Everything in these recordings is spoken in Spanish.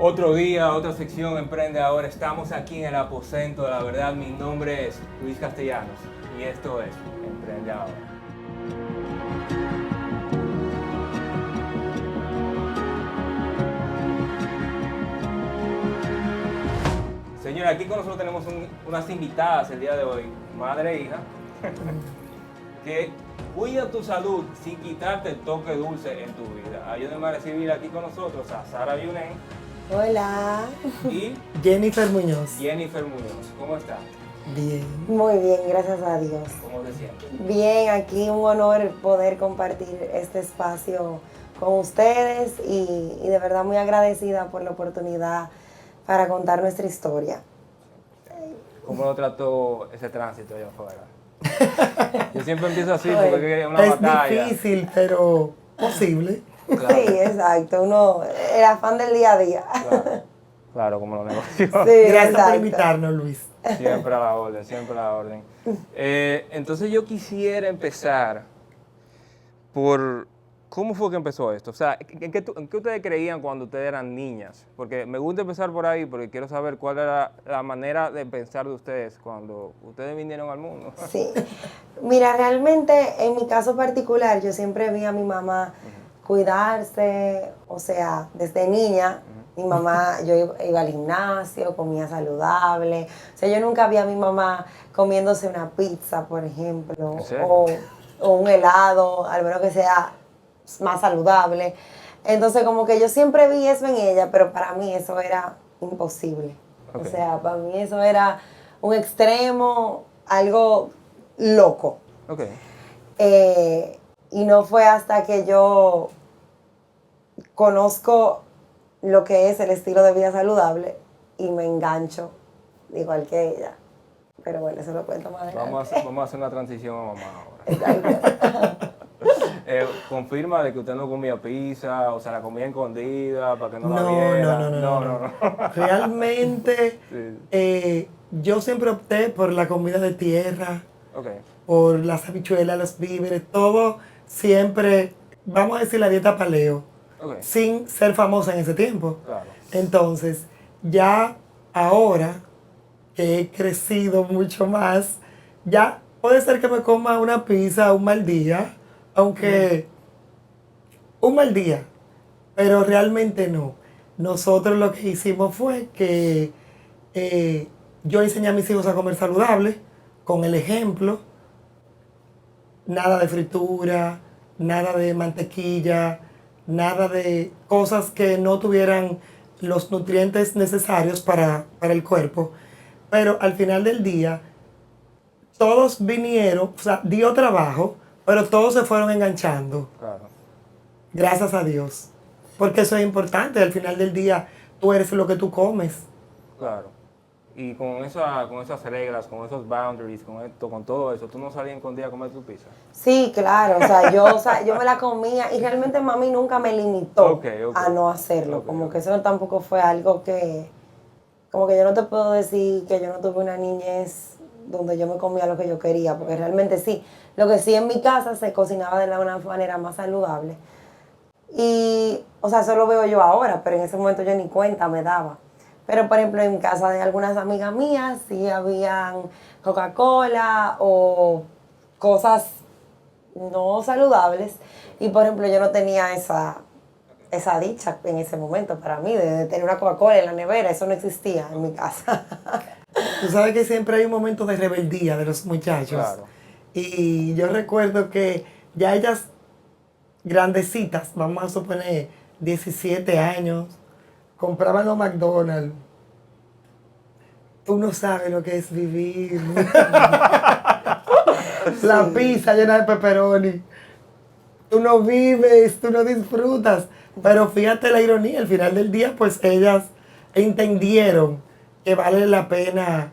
Otro día, otra sección Emprende Ahora. Estamos aquí en el aposento de la verdad. Mi nombre es Luis Castellanos y esto es Emprende Ahora. Señora, aquí con nosotros tenemos unas invitadas el día de hoy, madre e hija, que cuida tu salud sin quitarte el toque dulce en tu vida. Ayúdenme a recibir aquí con nosotros a Sara Yunen. Hola. Y Jennifer Muñoz. Jennifer Muñoz. ¿Cómo está? Bien. Muy bien, gracias a Dios. ¿Cómo se siente? Bien, aquí un honor poder compartir este espacio con ustedes y de verdad muy agradecida por la oportunidad para contar nuestra historia. ¿Cómo lo trató ese tránsito allá afuera? Yo siempre empiezo así porque es una batalla. Es difícil, pero posible. Claro. Sí, exacto, uno, el afán del día a día. Claro, como los negocios. Sí, Gracias por exacto. invitarnos, Luis. Siempre a la orden, siempre a la orden. Entonces yo quisiera empezar por cómo fue que empezó esto. O sea, ¿en qué ustedes creían cuando ustedes eran niñas? Porque me gusta empezar por ahí porque quiero saber cuál era la manera de pensar de ustedes cuando ustedes vinieron al mundo. Sí. Mira, realmente en mi caso particular yo siempre vi a mi mamá cuidarse, o sea, desde niña. Mi mamá, yo iba al gimnasio, comía saludable. O sea, yo nunca vi a mi mamá comiéndose una pizza, por ejemplo, ¿En serio? o un helado, al menos que sea más saludable. Entonces, como que yo siempre vi eso en ella, pero para mí eso era imposible. Ok. O sea, para mí eso era un extremo, algo loco. Ok. Y no fue hasta que yo conozco lo que es el estilo de vida saludable y me engancho igual que ella. Pero bueno, eso lo cuento más adelante. Vamos a hacer una transición a mamá ahora. Exacto. Confirma de que usted no comía pizza, o sea, la comía escondida para que no la No, viera. no. Realmente, Sí. yo siempre opté por la comida de tierra, Ok. por las habichuelas, los víveres, todo siempre, vamos a decir, la dieta paleo, Ok. sin ser famosa en ese tiempo. Claro. Entonces, ya ahora que he crecido mucho más, ya puede ser que me coma una pizza un mal día, aunque un mal día, pero realmente no. Nosotros lo que hicimos fue que yo enseñé a mis hijos a comer saludable, con el ejemplo, nada de fritura, nada de mantequilla, nada de cosas que no tuvieran los nutrientes necesarios para el cuerpo. Pero al final del día, todos vinieron, o sea, dio trabajo, pero todos se fueron enganchando. Claro. Gracias a Dios. Porque eso es importante. Al final del día, tú eres lo que tú comes. Claro. Y con esas reglas, con esos boundaries, con todo eso, ¿tú no salías escondida a comer tu pizza? Sí, claro. O sea, yo me la comía y realmente mami nunca me limitó Ok. a no hacerlo. Ok, Como ok. que eso tampoco fue algo que... Como que yo no te puedo decir que yo no tuve una niñez donde yo me comía lo que yo quería, porque realmente sí. Lo que sí en mi casa se cocinaba de una manera más saludable. Y, o sea, eso lo veo yo ahora, pero en ese momento yo ni cuenta me daba. Pero, por ejemplo, en casa de algunas amigas mías sí habían Coca-Cola o cosas no saludables. Y, por ejemplo, yo no tenía esa dicha en ese momento para mí, de tener una Coca-Cola en la nevera. Eso no existía en mi casa. Tú sabes que siempre hay un momento de rebeldía de los muchachos. Claro. Y yo recuerdo que ya ellas grandecitas, vamos a suponer 17 años, compraban los McDonald's. Tú no sabes lo que es vivir. La pizza llena de pepperoni. Tú no vives, tú no disfrutas. Pero fíjate la ironía, al final del día, pues ellas entendieron que vale la pena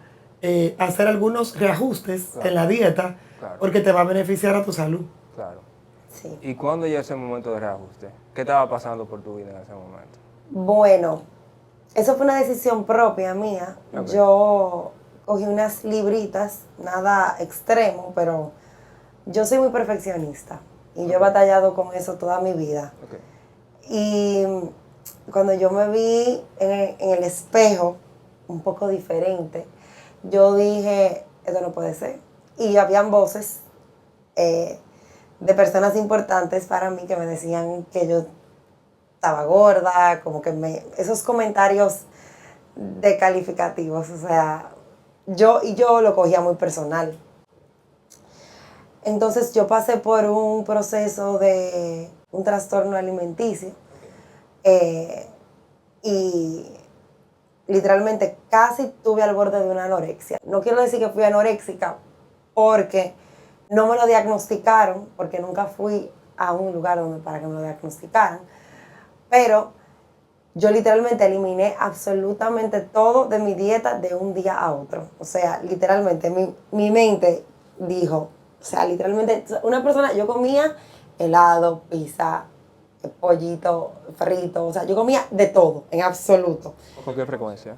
hacer algunos reajustes Claro. en la dieta, Claro. porque te va a beneficiar a tu salud. Claro. Sí. ¿Y cuándo llegó ese momento de reajuste? ¿Qué estaba pasando por tu vida en ese momento? Bueno, eso fue una decisión propia mía. Ok. Yo cogí unas libritas, nada extremo, pero yo soy muy perfeccionista y yo he batallado con eso toda mi vida. Ok. Y cuando yo me vi en el espejo, un poco diferente, yo dije, esto no puede ser. Y habían voces de personas importantes para mí que me decían que yo estaba gorda, como que esos comentarios descalificativos, o sea, yo lo cogía muy personal. Entonces yo pasé por un proceso de un trastorno alimenticio y literalmente casi estuve al borde de una anorexia. No quiero decir que fui anoréxica porque no me lo diagnosticaron, porque nunca fui a un lugar para que me lo diagnosticaran, pero yo literalmente eliminé absolutamente todo de mi dieta de un día a otro. O sea, literalmente mi mente dijo, o sea, literalmente una persona, yo comía helado, pizza, pollito, frito, o sea, yo comía de todo, en absoluto. ¿Con qué frecuencia?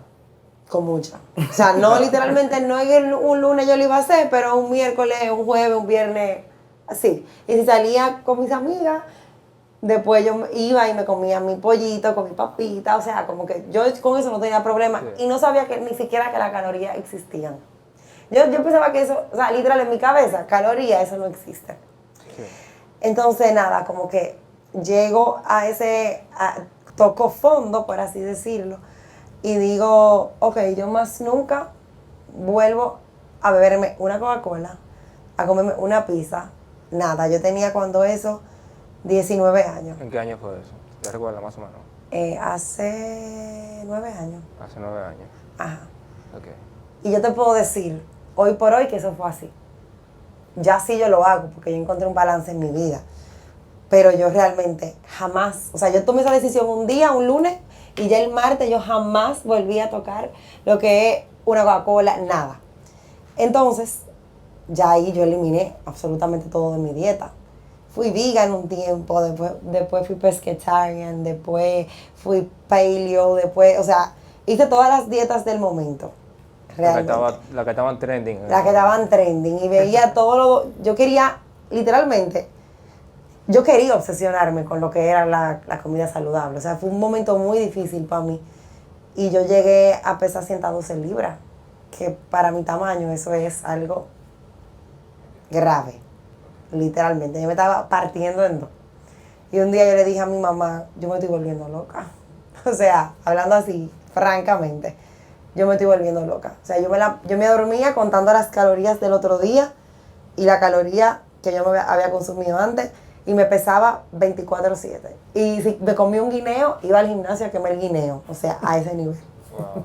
Con mucha. O sea, no literalmente, no es que un lunes yo lo iba a hacer, pero un miércoles, un jueves, un viernes, así. Y si salía con mis amigas, después yo iba y me comía mi pollito con mi papita, o sea, como que yo con eso no tenía problema y no sabía que ni siquiera que las calorías existían. Yo pensaba que eso, o sea, literal en mi cabeza, calorías, eso no existe. Sí. Entonces, nada, como que llego toco fondo, por así decirlo, y digo, ok, yo más nunca vuelvo a beberme una Coca-Cola, a comerme una pizza, nada. Yo tenía cuando eso 19 años. ¿En qué año fue eso? ¿Te recuerdas más o menos? Hace 9 años. Hace 9 años. Ajá. Ok. Y yo te puedo decir, hoy por hoy, que eso fue así. Ya sí yo lo hago, porque yo encontré un balance en mi vida. Pero yo realmente jamás, o sea, yo tomé esa decisión un día, un lunes, y ya el martes yo jamás volví a tocar lo que es una Coca-Cola, nada. Entonces, ya ahí yo eliminé absolutamente todo de mi dieta. Fui vegan un tiempo, después fui pescatarian, después fui paleo, después, o sea, hice todas las dietas del momento. Realmente. La que estaban trending. Las que estaban trending y veía yo quería, literalmente, yo quería obsesionarme con lo que era la comida saludable. O sea, fue un momento muy difícil para mí. Y yo llegué a pesar 112 libras, que para mi tamaño eso es algo grave, literalmente. Yo me estaba partiendo en dos. Y un día yo le dije a mi mamá, yo me estoy volviendo loca. O sea, hablando así, francamente, yo me estoy volviendo loca. O sea, yo me dormía contando las calorías del otro día y la caloría que yo me había consumido antes y me pesaba 24/7. Y si me comí un guineo, iba al gimnasio a quemar el guineo. O sea, a ese nivel. Wow.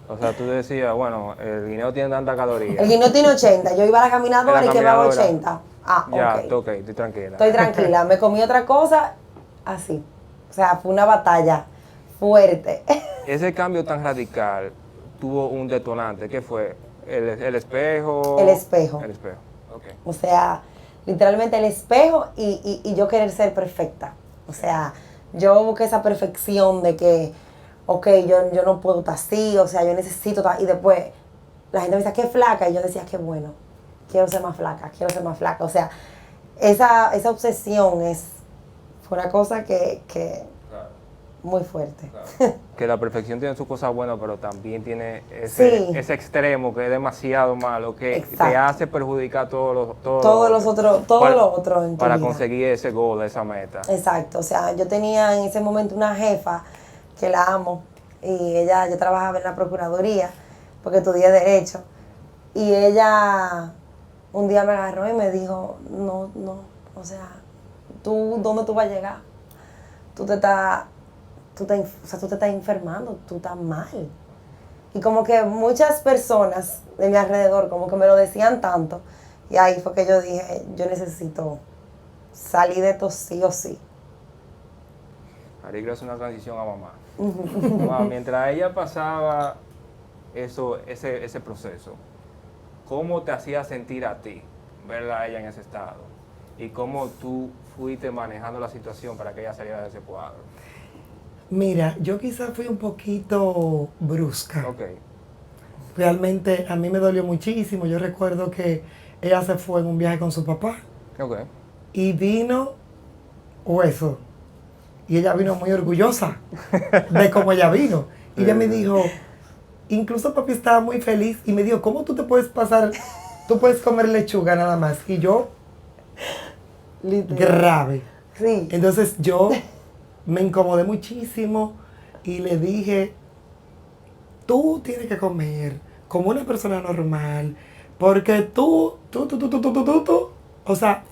O sea, tú decías, bueno, el guineo tiene tanta calorías. El guineo tiene 80. Yo iba a la caminadora y quemaba 80. Ah, ya, ok. ok, estoy tranquila. Estoy tranquila. Me comí otra cosa así. O sea, fue una batalla fuerte. Ese cambio tan radical tuvo un detonante. ¿Qué fue? ¿El espejo? El espejo. El espejo, ok. O sea, literalmente el espejo y yo querer ser perfecta. O sea, yo busqué esa perfección de que, ok, yo no puedo estar así, o sea, yo necesito estar. Y después la gente me decía, qué flaca. Y yo decía, qué bueno, quiero ser más flaca, quiero ser más flaca. O sea, esa obsesión fue una cosa que Claro. muy fuerte. Claro. Que la perfección tiene sus cosas buenas, pero también tiene ese extremo que es demasiado malo, que Exacto. te hace perjudicar todo lo otro en tu para vida. conseguir ese goal, esa meta. Exacto, o sea, yo tenía en ese momento una jefa que la amo y yo trabajaba en la Procuraduría porque estudié Derecho y ella un día me agarró y me dijo, no, o sea, ¿dónde tú vas a llegar? Tú te estás enfermando, tú estás mal. Y como que muchas personas de mi alrededor como que me lo decían tanto y ahí fue que yo dije, yo necesito salir de esto sí o sí. Ariglo es una transición a mamá. Mamá, mientras ella pasaba ese proceso, ¿cómo te hacía sentir a ti verla a ella en ese estado? ¿Y cómo tú fuiste manejando la situación para que ella saliera de ese cuadro? Mira, yo quizás fui un poquito brusca. Ok. Realmente a mí me dolió muchísimo. Yo recuerdo que ella se fue en un viaje con su papá Ok. y vino hueso. Y ella vino muy orgullosa de cómo ella vino. Y ella me dijo, incluso papi estaba muy feliz y me dijo, ¿cómo tú te puedes pasar, tú puedes comer lechuga nada más? Y yo, grave. Sí. Entonces yo me incomodé muchísimo y le dije, tú tienes que comer como una persona normal, porque tú, o sea,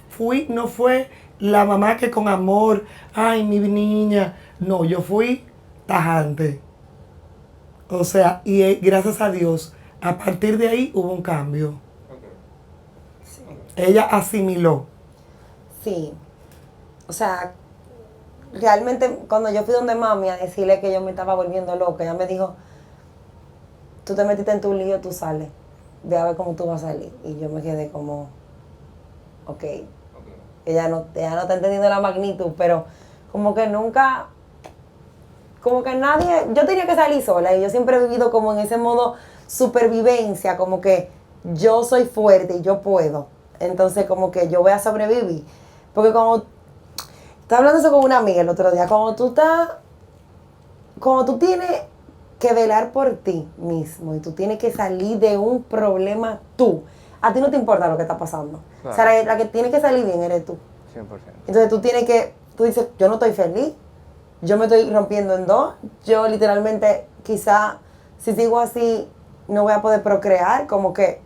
no fue la mamá que con amor, ay, mi niña, no, yo fui tajante. O sea, y gracias a Dios, a partir de ahí hubo un cambio. Sí. Ella asimiló. Sí. O sea, realmente cuando yo fui donde mami a decirle que yo me estaba volviendo loca, ella me dijo, tú te metiste en tu lío, tú sales. Ve a ver cómo tú vas a salir. Y yo me quedé como, ok. Ella no está entendiendo la magnitud, pero como que nunca, como que nadie, yo tenía que salir sola y yo siempre he vivido como en ese modo supervivencia, como que yo soy fuerte y yo puedo. Entonces como que yo voy a sobrevivir. Porque como, estaba hablando eso con una amiga el otro día, como tú tienes que velar por ti mismo y tú tienes que salir de un problema tú, a ti no te importa lo que está pasando. Claro. O sea, la que tiene que salir bien eres tú. 100%. Entonces tú dices, yo no estoy feliz, yo me estoy rompiendo en dos, yo literalmente quizá si sigo así no voy a poder procrear, como que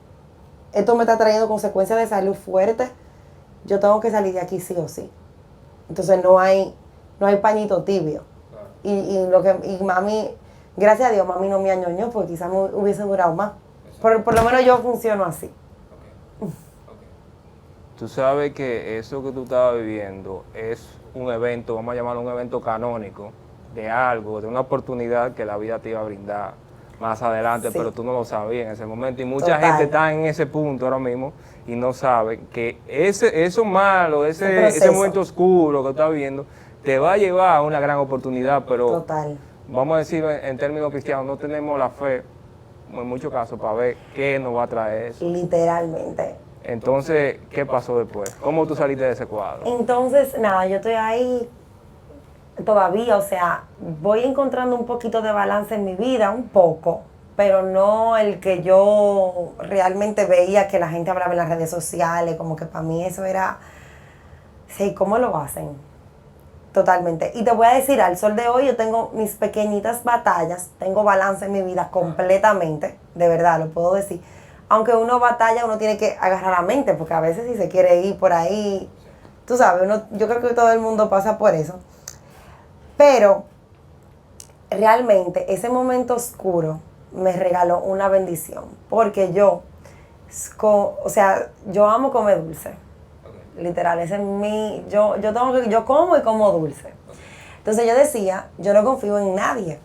esto me está trayendo consecuencias de salud fuertes, yo tengo que salir de aquí sí o sí. Entonces no hay pañito tibio. Claro. Y mami, gracias a Dios, mami no me añoñó porque quizás me hubiese durado más. Por lo menos yo funciono así. Tú sabes que eso que tú estabas viviendo es un evento, vamos a llamarlo un evento canónico, de algo, de una oportunidad que la vida te iba a brindar más adelante, Sí. pero tú no lo sabías en ese momento. Y mucha Total. gente está en ese punto ahora mismo y no sabe que eso malo, ese proceso. momento oscuro que estás viviendo, te va a llevar a una gran oportunidad, pero Total. vamos a decir en términos cristianos, no tenemos la fe, en muchos casos, para ver qué nos va a traer eso. Literalmente. Entonces, ¿qué pasó después? ¿Cómo tú saliste de ese cuadro? Entonces, nada, yo estoy ahí todavía, o sea, voy encontrando un poquito de balance en mi vida, un poco, pero no el que yo realmente veía que la gente hablaba en las redes sociales, como que para mí eso era, sí, ¿cómo lo hacen? Totalmente. Y te voy a decir, al sol de hoy yo tengo mis pequeñitas batallas, tengo balance en mi vida completamente, de verdad, lo puedo decir. Aunque uno batalla, uno tiene que agarrar la mente, porque a veces si se quiere ir por ahí, tú sabes, yo creo que todo el mundo pasa por eso. Pero realmente ese momento oscuro me regaló una bendición, porque yo amo comer dulce. Literal, ese es yo como y como dulce. Entonces yo decía, yo no confío en nadie.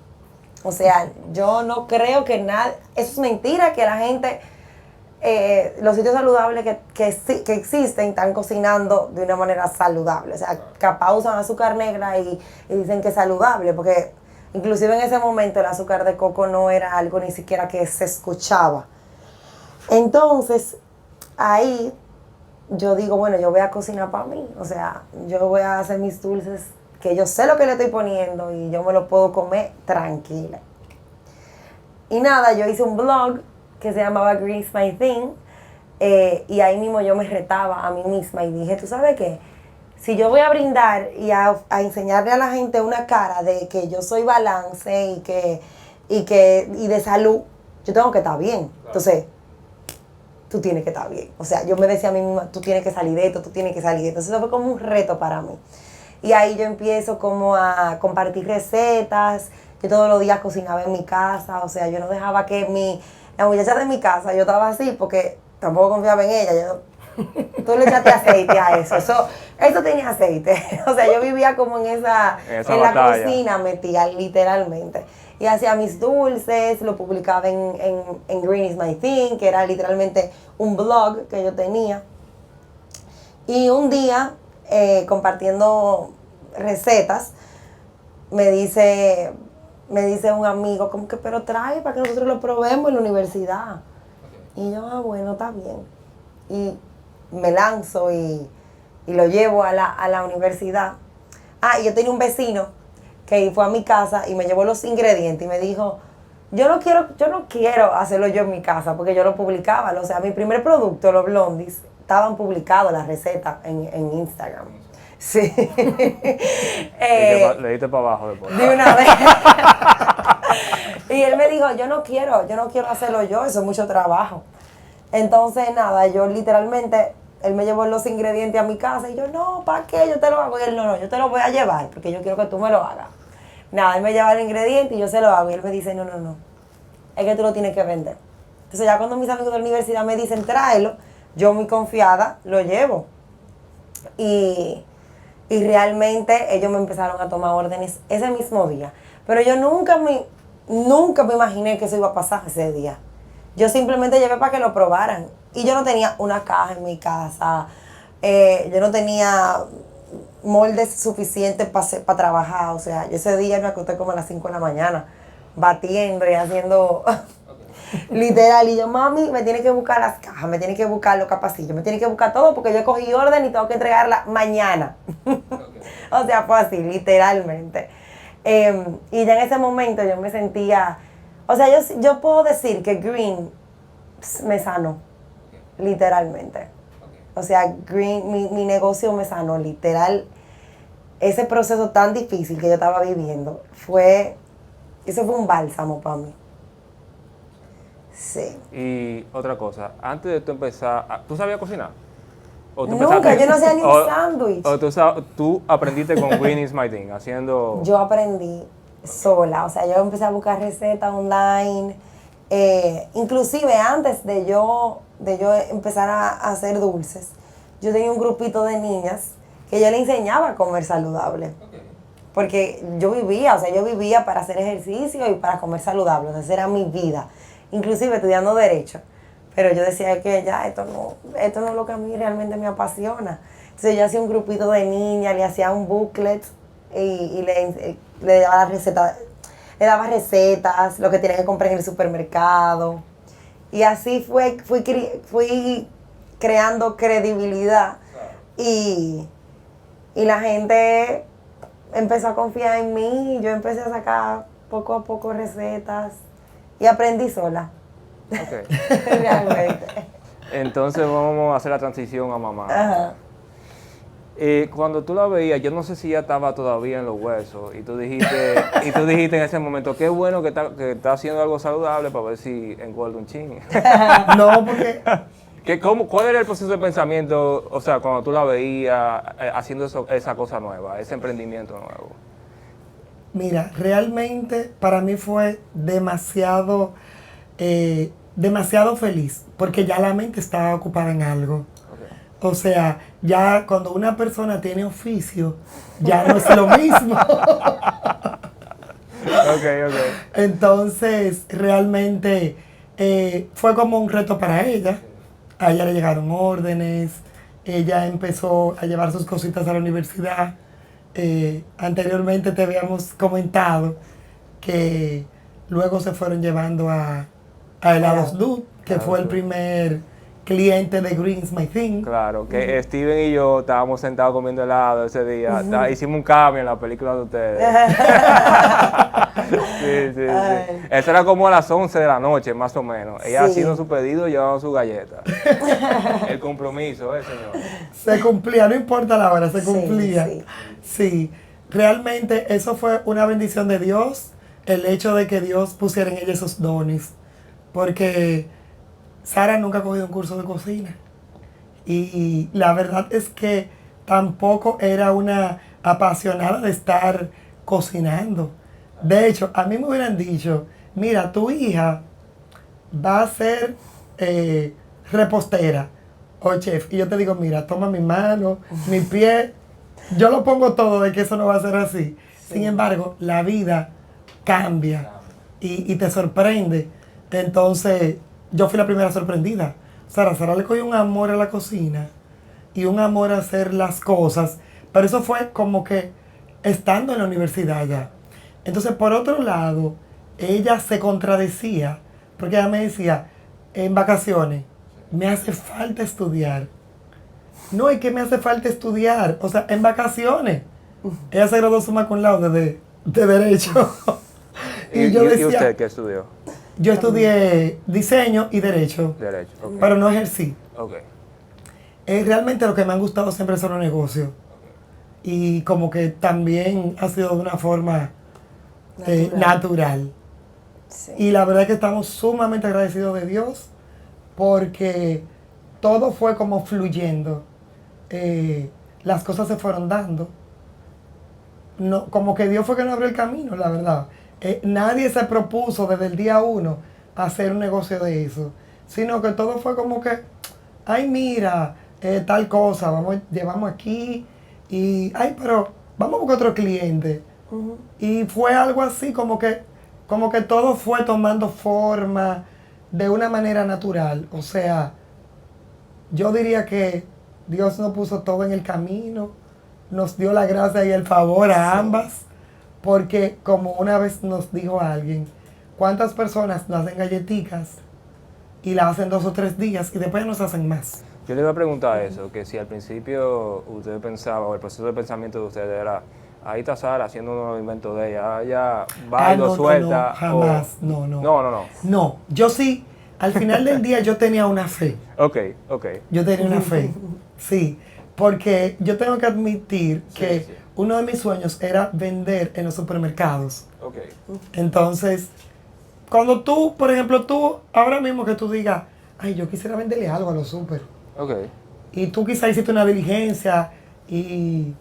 O sea, yo no creo que nadie, eso es mentira que la gente, los sitios saludables que existen están cocinando de una manera saludable. O sea, capaz usan azúcar negra y dicen que es saludable, porque inclusive en ese momento el azúcar de coco no era algo ni siquiera que se escuchaba. Entonces, ahí yo digo, bueno, yo voy a cocinar para mí. O sea, yo voy a hacer mis dulces que yo sé lo que le estoy poniendo y yo me lo puedo comer tranquila. Y nada, yo hice un blog que se llamaba Green is My Thing, y ahí mismo yo me retaba a mí misma y dije, ¿tú sabes qué? Si yo voy a brindar y a enseñarle a la gente una cara de que yo soy balance y de salud, yo tengo que estar bien. Entonces, tú tienes que estar bien. O sea, yo me decía a mí misma, tú tienes que salir de esto, tú tienes que salir de esto. Entonces, eso fue como un reto para mí. Y ahí yo empiezo como a compartir recetas. Yo todos los días cocinaba en mi casa. O sea, yo no dejaba que la muchacha de mi casa, yo estaba así porque tampoco confiaba en ella. Tú le echaste aceite a eso. Eso tenía aceite. O sea, yo vivía como en la cocina metida, literalmente. Y hacía mis dulces, lo publicaba en Green is My Thing, que era literalmente un blog que yo tenía. Y un día, compartiendo recetas, me dice un amigo, como que, pero trae para que nosotros lo probemos en la universidad. Y yo, bueno, está bien. Y me lanzo y lo llevo a la universidad. Ah, y yo tenía un vecino que fue a mi casa y me llevó los ingredientes y me dijo, yo no quiero hacerlo yo en mi casa porque yo lo publicaba. O sea, mi primer producto, los blondies, estaban publicados las recetas en Instagram. Sí. Le diste para abajo después. De una vez. Y él me dijo, yo no quiero hacerlo yo, eso es mucho trabajo. Entonces, nada, yo literalmente, él me llevó los ingredientes a mi casa y yo, no, ¿para qué? Yo te lo hago. Y él, no, yo te lo voy a llevar porque yo quiero que tú me lo hagas. Nada, él me lleva el ingrediente y yo se lo hago. Y él me dice, no, es que tú lo tienes que vender. Entonces, ya cuando mis amigos de la universidad me dicen, tráelo, yo muy confiada lo llevo. Y realmente ellos me empezaron a tomar órdenes ese mismo día. Pero yo nunca me imaginé que eso iba a pasar ese día. Yo simplemente llevé para que lo probaran. Y yo no tenía una caja en mi casa. Yo no tenía moldes suficientes para trabajar. O sea, yo ese día me acosté como a las 5 de la mañana, batiendo y haciendo... Literal, y yo, mami, me tiene que buscar las cajas, me tiene que buscar los capacillos, me tiene que buscar todo porque yo cogí orden y tengo que entregarla mañana. O sea, fue así, literalmente. Y ya en ese momento yo me sentía, o sea, yo puedo decir que Green me sanó, literalmente. O sea, Green, mi negocio me sanó, literal. Ese proceso tan difícil que yo estaba viviendo, eso fue un bálsamo para mí. Sí. Y otra cosa, antes de tú empezar, ¿tú sabías cocinar? Nunca, yo no hacía ni un sándwich. ¿O tú aprendiste con Green is my thing, haciendo...? Yo aprendí sola, o sea, yo empecé a buscar recetas online, inclusive antes de yo empezar a hacer dulces, yo tenía un grupito de niñas que yo le enseñaba a comer saludable. Porque yo vivía para hacer ejercicio y para comer saludable, o sea, esa era mi vida. Inclusive estudiando Derecho, pero yo decía que ya esto no es lo que a mí realmente me apasiona. Entonces yo hacía un grupito de niñas, le hacía un booklet y le daba recetas, lo que tenía que comprar en el supermercado. Y así fui creando credibilidad y la gente empezó a confiar en mí y yo empecé a sacar poco a poco recetas. Y aprendí sola. Okay. Realmente. Entonces vamos a hacer la transición a mamá. Ajá. Cuando tú la veías, yo no sé si ya estaba todavía en los huesos, y tú dijiste en ese momento, qué bueno que está haciendo algo saludable para ver si engorda un chin. No, porque... ¿Cuál era el proceso de pensamiento, o sea, cuando tú la veías haciendo esa cosa nueva, ese emprendimiento nuevo? Mira, realmente para mí fue demasiado feliz, porque ya la mente estaba ocupada en algo. Okay. O sea, ya cuando una persona tiene oficio, ya no es lo mismo. Okay. Entonces, realmente fue como un reto para ella. A ella le llegaron órdenes, ella empezó a llevar sus cositas a la universidad. Anteriormente te habíamos comentado que luego se fueron llevando a Helados Dude, que fue el primer cliente de Green's My Thing. Claro, que Steven y yo estábamos sentados comiendo helado ese día. Hicimos un cambio en la película de ustedes. Sí. Eso era como a las 11 de la noche, más o menos. Ella haciendo su pedido y llevando su galleta. El compromiso, señor. Se cumplía, no importa la hora, se cumplía. Sí, realmente eso fue una bendición de Dios, el hecho de que Dios pusiera en ella esos dones. Porque Sara nunca ha cogido un curso de cocina. Y la verdad es que tampoco era una apasionada de estar cocinando. De hecho, a mí me hubieran dicho, mira, tu hija va a ser repostera o chef. Y yo te digo, mira, toma mi mano, mi pie. Yo lo pongo todo de que eso no va a ser así. Sí. Sin embargo, la vida cambia y te sorprende. Entonces, yo fui la primera sorprendida. Sara le cogió un amor a la cocina y un amor a hacer las cosas. Pero eso fue como que estando en la universidad ya. Entonces, por otro lado, ella se contradecía, porque ella me decía, en vacaciones, me hace falta estudiar. No, es que me hace falta estudiar, o sea, en vacaciones. Ella se graduó summa cum laude de Derecho. ¿Y, yo y decía, usted qué estudió? yo estudié Diseño y Derecho, Derecho. Ok. pero no ejercí. Ok. Realmente lo que me han gustado siempre son los negocios. Y como que también ha sido de una forma natural. Sí. Y la verdad es que estamos sumamente agradecidos de Dios porque todo fue como fluyendo. Las cosas se fueron dando. No, como que Dios fue que nos abrió el camino, la verdad. Nadie se propuso desde el día 1 hacer un negocio de eso, sino que todo fue como que, ay, mira, tal cosa, llevamos aquí y, ay, pero vamos a buscar otro cliente. Y fue algo así como que todo fue tomando forma de una manera natural. O sea, yo diría que Dios nos puso todo en el camino, nos dio la gracia y el favor a ambas, porque como una vez nos dijo alguien, ¿cuántas personas nos hacen galletitas y las hacen 2 o 3 días y después nos hacen más? Yo le iba a preguntar eso, que si al principio usted pensaba, o el proceso de pensamiento de usted era, ahí está Sara haciendo un nuevo invento de ella, ya va y lo suelta. No, jamás, o... no. No. Yo sí, al final del día yo tenía una fe. Ok. Yo tenía una fe, sí, porque yo tengo que admitir que sí. uno de mis sueños era vender en los supermercados. Ok. Entonces, cuando tú, por ejemplo, ahora mismo que tú digas, ay, yo quisiera venderle algo a los super. Ok. Y tú quizás hiciste una diligencia y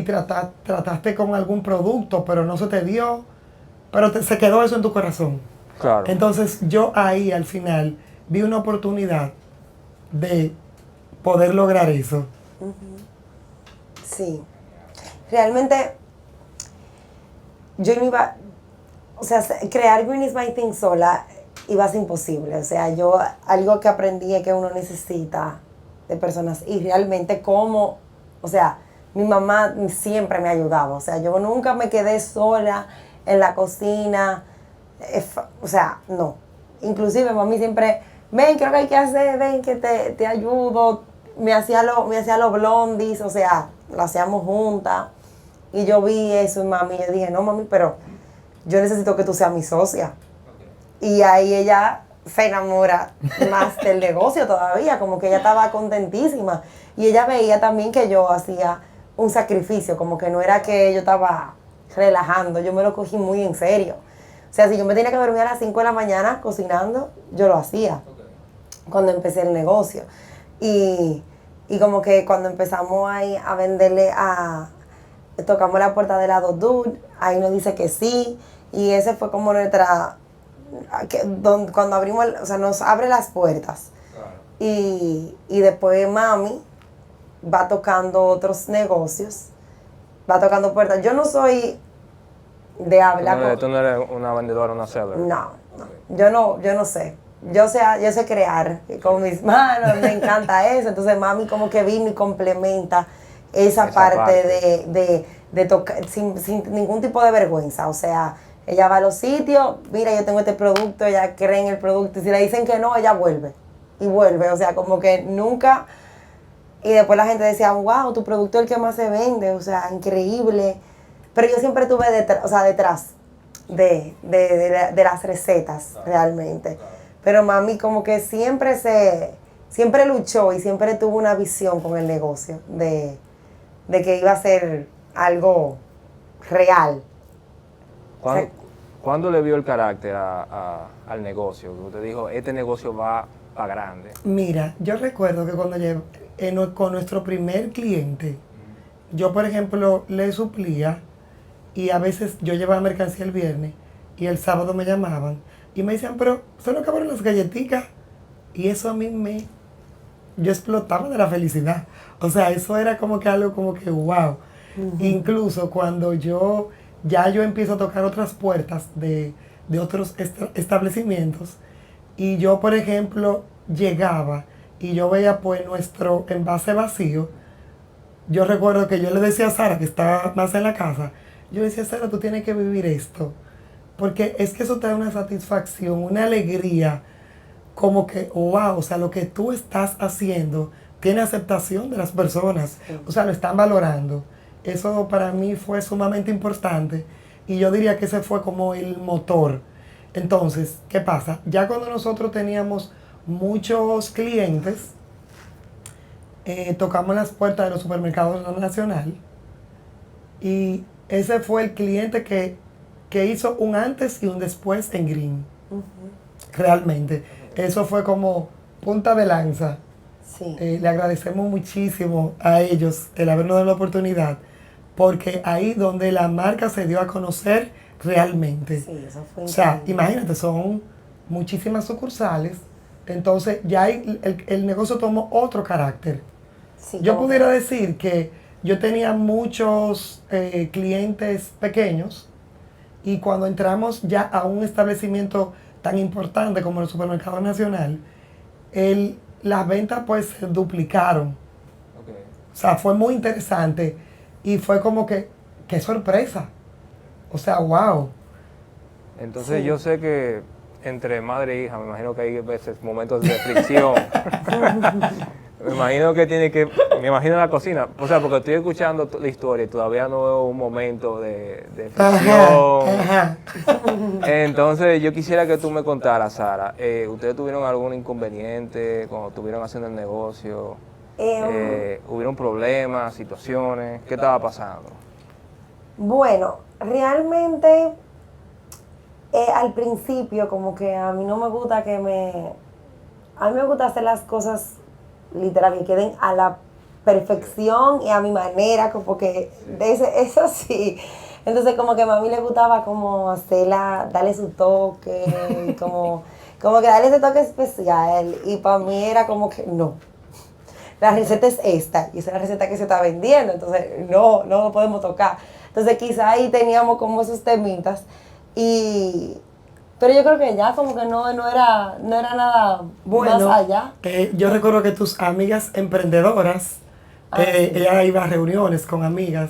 trataste con algún producto, pero no se te dio, pero se quedó eso en tu corazón. Claro. Entonces yo ahí al final vi una oportunidad de poder lograr eso. Sí. Realmente, yo no iba, o sea, crear Green is My Thing sola iba a ser imposible. O sea, algo que aprendí es que uno necesita de personas y realmente como, o sea, mi mamá siempre me ayudaba. O sea, yo nunca me quedé sola en la cocina. O sea, no. Inclusive mami siempre, ven, ¿qué es lo que hay que hacer? Ven, que te ayudo. Me hacía los blondies, o sea, lo hacíamos juntas. Y yo vi eso en mami y yo dije, no mami, pero yo necesito que tú seas mi socia. Y ahí ella se enamora más del negocio todavía, como que ella estaba contentísima. Y ella veía también que yo hacía un sacrificio, como que no era que yo estaba relajando, yo me lo cogí muy en serio. O sea, si yo me tenía que dormir a las 5 de la mañana cocinando, yo lo hacía cuando empecé el negocio. Y como que cuando empezamos ahí a venderle tocamos la puerta de la Dude, ahí nos dice que sí, y ese fue como cuando abrimos, o sea, nos abre las puertas. Claro. Y después mami va tocando otros negocios, va tocando puertas. Yo no soy de hablar ¿Tú no eres una vendedora, una seller? No. Yo no sé. Yo sé crear con mis manos, me encanta eso. Entonces mami como que vino y complementa esa parte de tocar sin ningún tipo de vergüenza. O sea, ella va a los sitios, mira, yo tengo este producto, ella cree en el producto. Y si le dicen que no, ella vuelve. Y vuelve. O sea, como que nunca. Y después la gente decía, wow, tu producto es el que más se vende. O sea, increíble. Pero yo siempre estuve detrás de las recetas, realmente. Pero mami como que siempre luchó y siempre tuvo una visión con el negocio de que iba a ser algo real. ¿Cuándo le vio el carácter al negocio? Usted dijo, este negocio va para grande. Mira, yo recuerdo que cuando con nuestro primer cliente, yo por ejemplo le suplía y a veces yo llevaba mercancía el viernes y el sábado me llamaban y me decían, pero se nos acabaron las galletitas. Y eso a mí yo explotaba de la felicidad. O sea, eso era como que algo como que wow. Incluso cuando yo empiezo a tocar otras puertas de otros establecimientos y yo, por ejemplo, llegaba y yo veía pues nuestro envase vacío, yo recuerdo que yo le decía a Sara, que estaba más en la casa, yo le decía, Sara, tú tienes que vivir esto. Porque es que eso te da una satisfacción, una alegría, como que, wow, o sea, lo que tú estás haciendo tiene aceptación de las personas, o sea, lo están valorando. eso para mí fue sumamente importante y yo diría que ese fue como el motor. Entonces, ¿qué pasa? Ya cuando nosotros teníamos muchos clientes, tocamos las puertas de los supermercados nacional y ese fue el cliente que hizo un antes y un después en Green. Realmente. Eso fue como punta de lanza. Sí. Le agradecemos muchísimo a ellos el habernos dado la oportunidad, porque ahí donde la marca se dio a conocer realmente. Sí, eso fue O sea, increíble. imagínate, son muchísimas sucursales, entonces ya ahí el negocio tomó otro carácter. Sí, Yo como pudiera que- decir que yo tenía muchos clientes pequeños y cuando entramos ya a un establecimiento tan importante como el Supermercado Nacional, las ventas pues se duplicaron. Ok. O sea, fue muy interesante y fue como que, qué sorpresa. O sea, wow. Entonces Sí. yo sé que entre madre e hija, me imagino que hay veces momentos de fricción. Me imagino que me imagino la cocina, o sea, porque estoy escuchando la historia y todavía no veo un momento de fricción. Ajá. Entonces yo quisiera que tú me contaras, Sara, ¿ustedes tuvieron algún inconveniente cuando estuvieron haciendo el negocio? ¿Hubieron problemas, situaciones? ¿Qué estaba pasando? Bueno, realmente al principio como que a mí no me gusta a mí me gusta hacer las cosas literal que queden a la perfección y a mi manera, como que eso sí. Entonces como que a mí le gustaba como hacerla, darle su toque, como que darle ese toque especial y para mí era como que no. La receta es esta y esa es la receta que se está vendiendo, entonces no lo podemos tocar. Entonces quizá ahí teníamos como esos temitas pero yo creo que ya como que no era nada más Bueno, allá. yo recuerdo que tus amigas emprendedoras, Ah, sí. ella iba a reuniones con amigas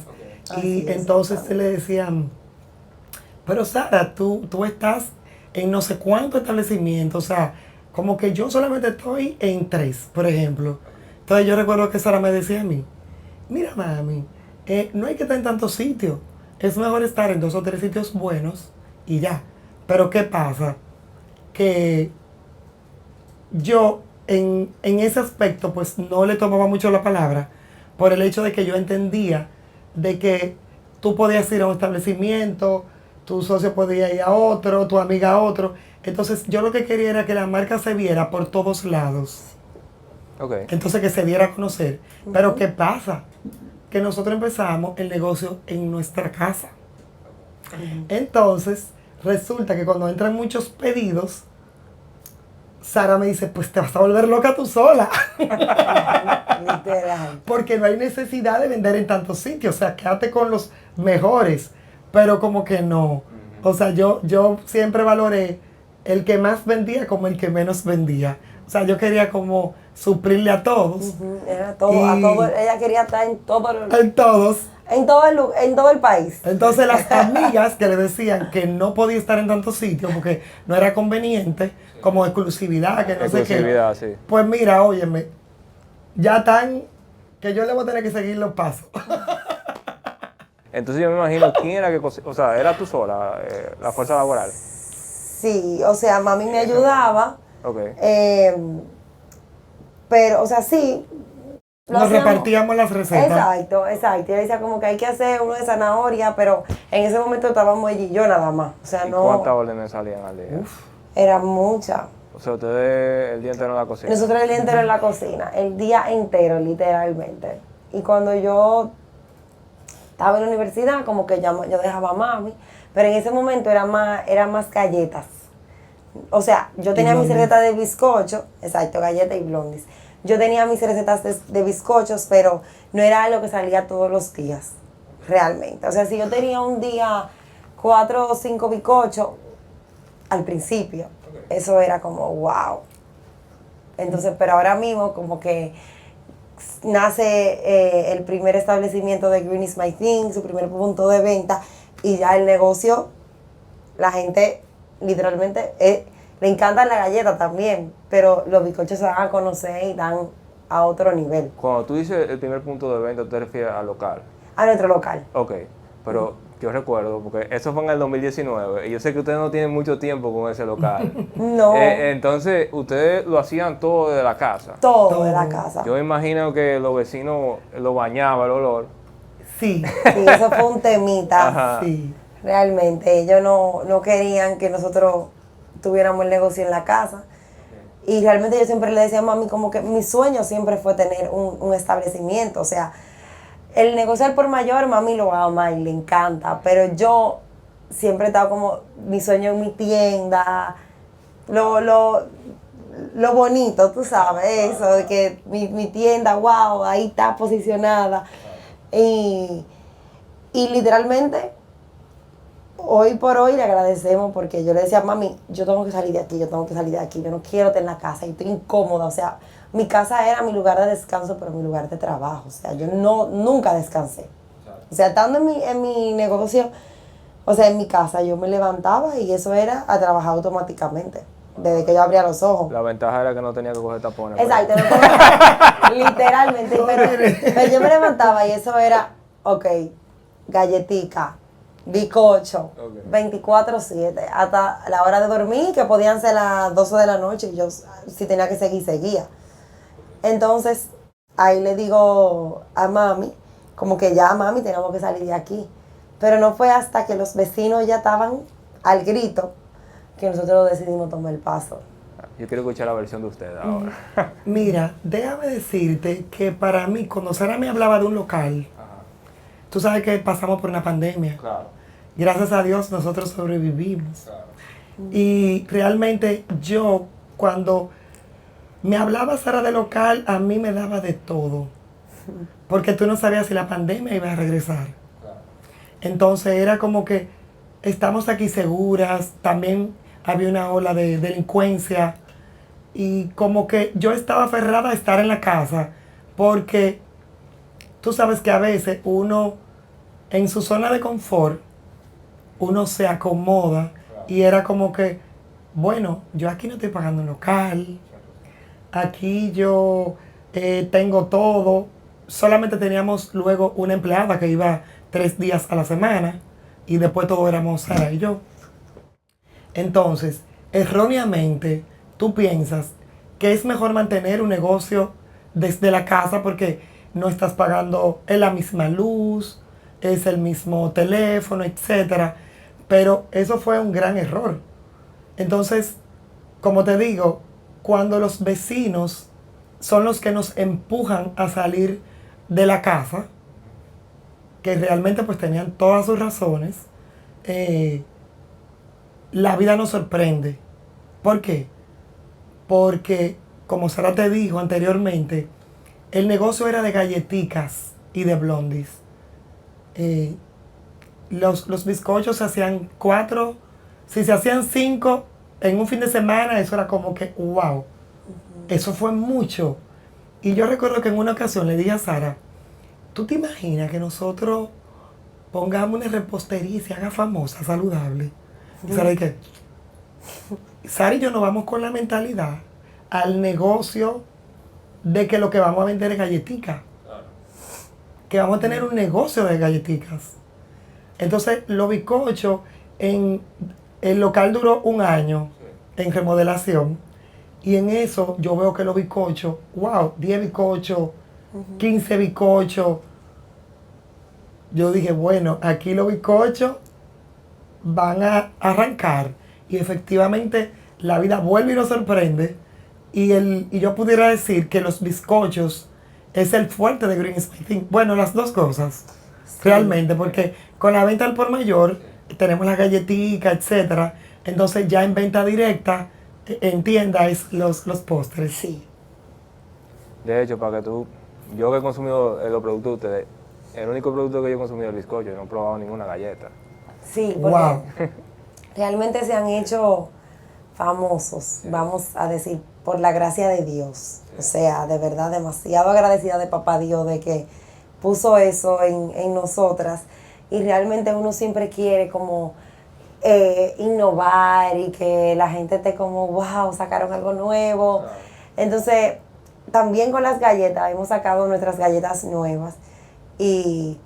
y Así es, entonces se exactamente. le decían, pero Sara, tú estás en no sé cuánto establecimiento, o sea, como que yo solamente estoy en 3, por ejemplo. Entonces yo recuerdo que Sara me decía a mí, mira mami, no hay que estar en tantos sitios, es mejor estar en 2 o 3 sitios buenos y ya. Pero ¿qué pasa? Que yo en ese aspecto pues no le tomaba mucho la palabra por el hecho de que yo entendía de que tú podías ir a un establecimiento, tu socio podía ir a otro, tu amiga a otro. Entonces yo lo que quería era que la marca se viera por todos lados. Ok. Entonces que se diera a conocer. Pero ¿qué pasa? Que nosotros empezamos el negocio en nuestra casa. Entonces resulta que cuando entran muchos pedidos, Sara me dice, pues te vas a volver loca tú sola. Literal. Porque no hay necesidad de vender en tantos sitios. O sea, quédate con los mejores. Pero como que no. O sea, yo siempre valoré el que más vendía como el que menos vendía. O sea, yo quería como suplirle a todos. Era todo, a Y- todo, ella quería estar en En todos. en todo el país. Entonces las amigas que le decían que no podía estar en tantos sitios porque no era conveniente, como exclusividad, que no sé qué. Exclusividad, sí. Pues mira, óyeme, ya tan que yo le voy a tener que seguir los pasos. Entonces yo me imagino quién era o sea, era tú sola, la fuerza laboral. Sí, o sea, mami me ayudaba, Ok. pero, o sea, sí. lo Nos hacíamos- repartíamos las recetas. Exacto. Yo le decía como que hay que hacer uno de zanahoria, pero en ese momento estábamos ella y yo nada más. O sea, ¿Y no, cuántas órdenes salían al día? era mucha. O sea, ustedes el día entero en la cocina. Nosotros el día entero en la cocina, el día entero, literalmente. Y cuando yo estaba en la universidad, como que yo dejaba a mami, pero en ese momento era más galletas. O sea, yo tenía mis blondies. recetas de bizcocho, exacto, galletas y blondies. Yo tenía mis recetas de bizcochos, pero no era lo que salía todos los días, realmente. O sea, si yo tenía un día 4 o 5 bizcochos, al principio, eso era como wow. Entonces, pero ahora mismo como que nace el primer establecimiento de Green is My Thing, su primer punto de venta, y ya el negocio, la gente literalmente le encantan la galleta también, pero los bizcochos se van a conocer y dan a otro nivel. Cuando tú dices el primer punto de venta, ¿te refieres al local? a nuestro local. Ok, pero yo recuerdo, porque eso fue en el 2019, y yo sé que ustedes no tienen mucho tiempo con ese local. No, Entonces, ustedes lo hacían todo de la casa. todo de la casa. Yo imagino que los vecinos lo bañaba el olor. Sí, Sí, eso fue un temita. Ajá. sí. Realmente, ellos no querían que nosotros tuviéramos el negocio en la casa. Y realmente yo siempre le decía a mami como que mi sueño siempre fue tener un establecimiento. O sea, el negocio al por mayor, mami lo ama y le encanta. Pero yo siempre he estado como mi sueño en mi tienda, lo bonito, tú sabes, eso, de que mi tienda, wow, ahí está posicionada. Y literalmente, hoy por hoy le agradecemos porque yo le decía, mami, yo tengo que salir de aquí, yo tengo que salir de aquí, yo no quiero estar en la casa, y estoy incómoda. O sea, mi casa era mi lugar de descanso, pero mi lugar de trabajo. O sea, yo nunca descansé. O sea, estando en mi negocio, o sea, en mi casa, yo me levantaba y eso era a trabajar automáticamente, desde que yo abría los ojos. La ventaja era que no tenía que coger tapones. Exacto, no como- literalmente, pero yo me levantaba y eso era, ok, galletica, bizcocho, Ok. 24/7, hasta la hora de dormir, que podían ser las 12 de la noche, y yo si tenía que seguir, seguía. Entonces, ahí le digo a mami, como que ya mami, tenemos que salir de aquí. Pero no fue hasta que los vecinos ya estaban al grito que nosotros decidimos tomar el paso. Yo quiero escuchar la versión de ustedes ahora. Mira, déjame decirte que para mí, cuando Sara me hablaba de un local, tú sabes que pasamos por una pandemia. Claro, Gracias a Dios nosotros sobrevivimos. claro. Y realmente yo, cuando me hablaba Sara de local, a mí me daba de todo. Porque tú no sabías si la pandemia iba a regresar. Entonces era como que estamos aquí seguras, también había una ola de delincuencia y como que yo estaba aferrada a estar en la casa porque tú sabes que a veces uno en su zona de confort, uno se acomoda y era como que, bueno, yo aquí no estoy pagando un local, aquí yo tengo todo, solamente teníamos luego una empleada que iba 3 días a la semana y después todo éramos Sara y yo. Entonces, erróneamente, tú piensas que es mejor mantener un negocio desde la casa porque no estás pagando en la misma luz, es el mismo teléfono, etcétera. Pero eso fue un gran error. Entonces, como te digo, cuando los vecinos son los que nos empujan a salir de la casa, que realmente pues tenían todas sus razones, la vida nos sorprende. ¿Por qué? Porque, como Sara te dijo anteriormente, el negocio era de galletitas y de blondies. Los bizcochos se hacían 4, si se hacían 5 en un fin de semana, eso era como que, wow, eso fue mucho. Y yo recuerdo que en una ocasión le dije a Sara, ¿tú te imaginas que nosotros pongamos una repostería y se haga famosa, saludable? Y Sara dije, Sara y yo nos vamos con la mentalidad al negocio de que lo que vamos a vender es galletica. Que vamos a tener un negocio de galletitas. Entonces, los bizcochos, el local duró 1 año en remodelación. Y en eso yo veo que los bizcochos, wow, 10 bizcochos, 15 bizcochos. Yo dije, bueno, aquí los bizcochos van a arrancar. Y efectivamente la vida vuelve y nos sorprende. Y yo pudiera decir que los bizcochos es el fuerte de Green Smith. Bueno, las dos cosas, realmente, porque con la venta al por mayor tenemos las galletitas, etcétera. Entonces ya en venta directa, en tienda es los postres. Sí. De hecho, para que tú, yo que he consumido los productos de ustedes, el único producto que yo he consumido es el bizcocho, yo no he probado ninguna galleta. Sí, porque Wow. realmente se han hecho famosos, vamos a decir, por la gracia de Dios. O sea, de verdad, demasiado agradecida de papá Dios de que puso eso en nosotras. Y realmente uno siempre quiere como innovar y que la gente esté como, wow, sacaron algo nuevo. Entonces, también con las galletas, hemos sacado nuestras galletas nuevas. Y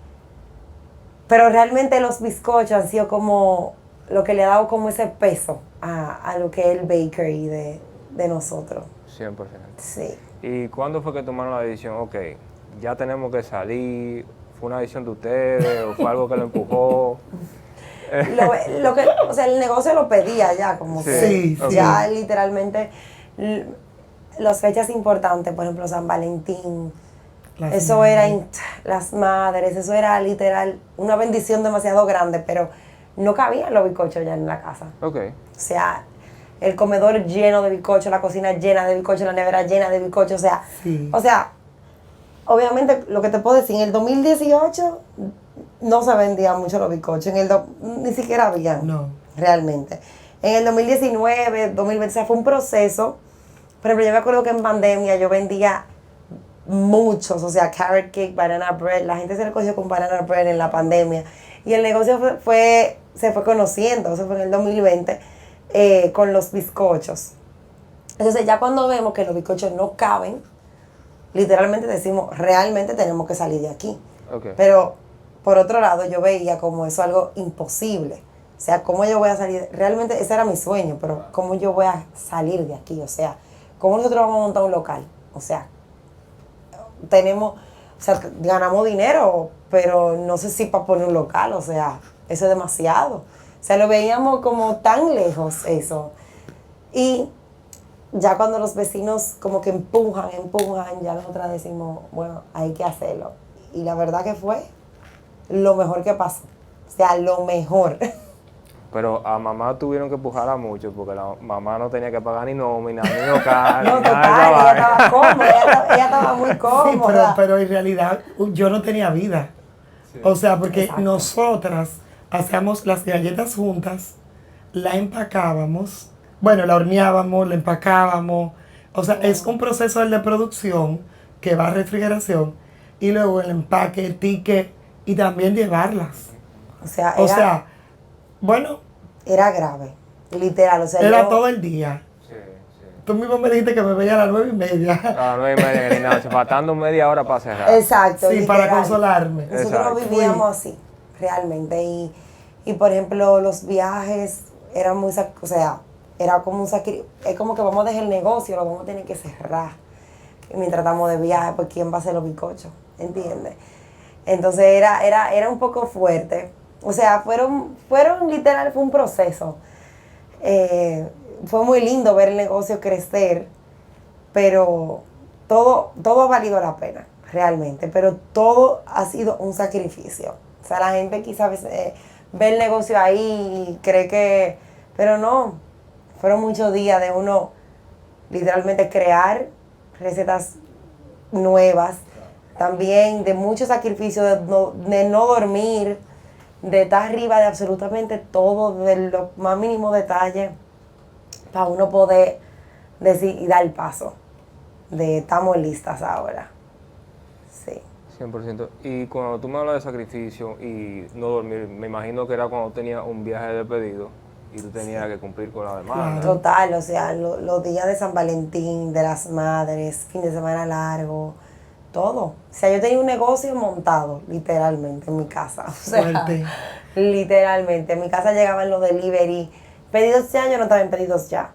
Pero realmente los bizcochos han sido como lo que le ha dado como ese peso a lo que es el bakery de nosotros. 100%. Sí. ¿Y cuándo fue que tomaron la decisión? Ok, ya tenemos que salir. ¿Fue una decisión de ustedes o fue algo que lo empujó? O sea, el negocio lo pedía ya, como Sí, que sí. ya literalmente las fechas importantes, por ejemplo, San Valentín, Las eso madres. era las madres, eso era literal una bendición demasiado grande, pero no cabían los bizcochos ya en la casa. Ok. O sea, el comedor lleno de bizcochos, la cocina llena de bizcochos, la nevera llena de bizcochos, Sí. o sea, obviamente lo que te puedo decir, en el 2018 no se vendían mucho los bizcochos, ni siquiera habían, No. realmente. En el 2019, 2020, o sea, fue un proceso. Por ejemplo, yo me acuerdo que en pandemia yo vendía muchos, o sea, carrot cake, banana bread, la gente se le cogió con banana bread en la pandemia. Y el negocio se fue conociendo, eso fue en el 2020, con los bizcochos. Entonces ya cuando vemos que los bizcochos no caben, literalmente decimos, realmente tenemos que salir de aquí. Ok. Pero por otro lado yo veía como eso algo imposible. O sea, ¿cómo yo voy a salir? Realmente ese era mi sueño, pero ¿cómo yo voy a salir de aquí? O sea, ¿cómo nosotros vamos a montar un local? O sea, ganamos dinero, pero no sé si para poner un local, o sea, eso es demasiado. O sea, lo veíamos como tan lejos eso. Y ya cuando los vecinos como que empujan, ya nosotras decimos, bueno, hay que hacerlo. Y la verdad que fue lo mejor que pasó. O sea, lo mejor. Pero a mamá tuvieron que empujarla mucho porque la mamá no tenía que pagar ni nómina, ni local, No, ni nada de esa total, ella vaina. estaba cómoda, ella estaba muy Sí, cómoda. pero en realidad yo no tenía vida. O sea, porque Exacto. nosotras hacíamos las galletas juntas, la empacábamos, bueno, la horneábamos, la empacábamos. O sea, es un proceso el de producción que va a refrigeración y luego el empaque, el ticket y también llevarlas. O sea, O sea, bueno, era grave, literal. O sea, era yo- todo el día. Sí, sí. Tú mismo me dijiste que me veía a las 9:30. A las 9:30 ni nada, faltando media hora para cerrar. Exacto, Sí, para literal. consolarme. Nosotros Exacto. vivíamos así, realmente. Y por ejemplo, los viajes eran muy, o sea, era como un sacrificio. Es como que vamos a dejar el negocio, lo vamos a tener que cerrar. Y mientras estamos de viaje, pues ¿quién va a hacer los bizcochos? ¿Entiendes? Entonces era un poco fuerte. O sea, fueron literal, fue un proceso. Fue muy lindo ver el negocio crecer, pero todo ha valido la pena, realmente. Pero todo ha sido un sacrificio. O sea, la gente quizás ve el negocio ahí y cree que... Pero no, fueron muchos días de uno literalmente crear recetas nuevas, también de mucho sacrificio, de no dormir, de estar arriba de absolutamente todo, de los más mínimos detalles, para uno poder decir y dar el paso de estamos listas ahora. Sí. 100%. Y cuando tú me hablas de sacrificio y no dormir, me imagino que era cuando tenías un viaje de pedido y tú tenías que cumplir con la demanda. Claro. Total, o sea, los días de San Valentín, de las madres, fin de semana largo, todo. O sea, yo tenía un negocio montado, literalmente, en mi casa. O sea, Fuerte. literalmente. En mi casa llegaban los delivery. Pedidos ya, yo no estaba en pedidos ya.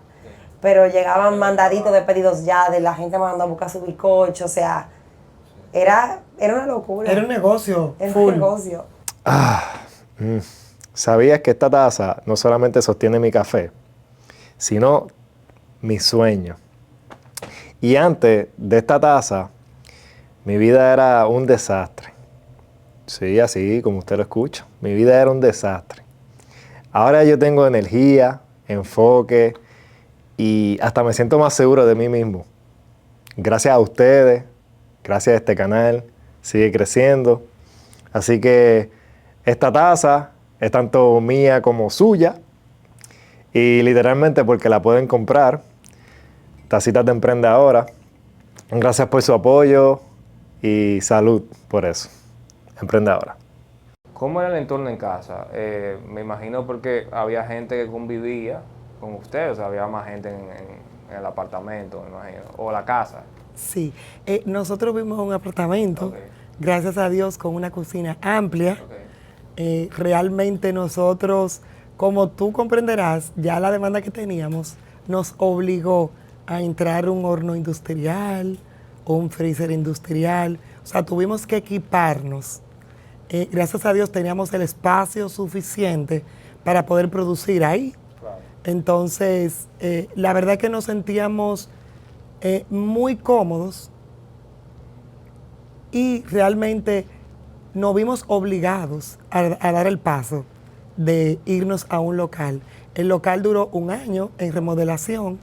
Pero llegaban mandaditos de pedidos ya, de la gente mandando a buscar su bizcocho. O sea, era una locura. Era un negocio Era un full. negocio. ¿Sabías que esta taza no solamente sostiene mi café, sino mi sueño? Y antes de esta taza, mi vida era un desastre. Sí, así como usted lo escucha. Mi vida era un desastre. Ahora yo tengo energía, enfoque y hasta me siento más seguro de mí mismo. Gracias a ustedes, gracias a este canal, sigue creciendo. Así que esta taza es tanto mía como suya. Y literalmente porque la pueden comprar. Tacitas de Emprendedora. Gracias por su apoyo y salud por eso. Emprendedora. ¿Cómo era el entorno en casa? Me imagino porque había gente que convivía con ustedes, o sea, había más gente en el apartamento, me imagino, o la casa. Sí. Nosotros vimos un apartamento, Ok. gracias a Dios, con una cocina amplia. Ok. realmente nosotros, como tú comprenderás, ya la demanda que teníamos nos obligó a entrar un horno industrial, un freezer industrial. O sea, tuvimos que equiparnos. Gracias a Dios teníamos el espacio suficiente para poder producir ahí. Entonces, la verdad es que nos sentíamos muy cómodos y realmente nos vimos obligados a dar el paso de irnos a un local. El local duró 1 año en remodelación,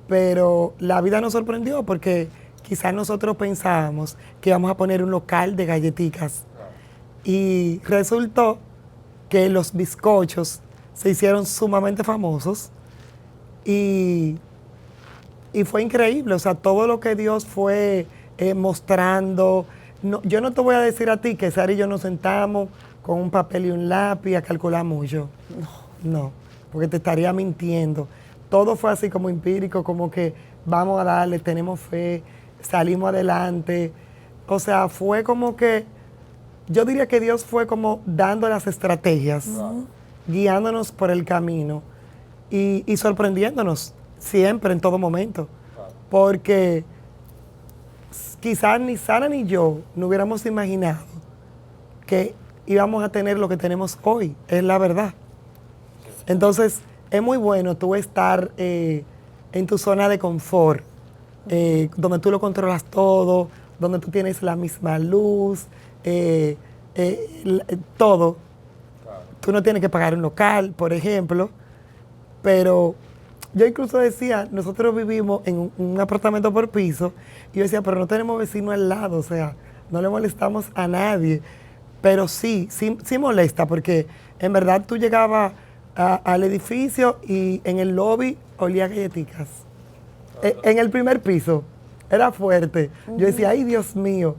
pero la vida nos sorprendió porque quizás nosotros pensábamos que íbamos a poner un local de galletitas y resultó que los bizcochos se hicieron sumamente famosos y fue increíble. O sea, todo lo que Dios fue mostrando. No, yo no te voy a decir a ti que Sara y yo nos sentamos con un papel y un lápiz a calcular mucho. No, porque te estaría mintiendo. Todo fue así como empírico, como que vamos a darle, tenemos fe, salimos adelante. O sea, fue como que, yo diría que Dios fue como dando las estrategias, guiándonos por el camino y sorprendiéndonos siempre, en todo momento. Porque quizás ni Sara ni yo no hubiéramos imaginado que íbamos a tener lo que tenemos hoy, es la verdad. Entonces, es muy bueno tú estar en tu zona de confort, donde tú lo controlas todo, donde tú tienes la misma luz, todo. Tú no tienes que pagar un local, por ejemplo, pero yo incluso decía, nosotros vivimos en un apartamento por piso, y yo decía, pero no tenemos vecino al lado, o sea, no le molestamos a nadie, pero sí molesta, porque en verdad tú llegabas al edificio y en el lobby olía galletitas. En el primer piso, era fuerte. Yo decía, ay Dios mío,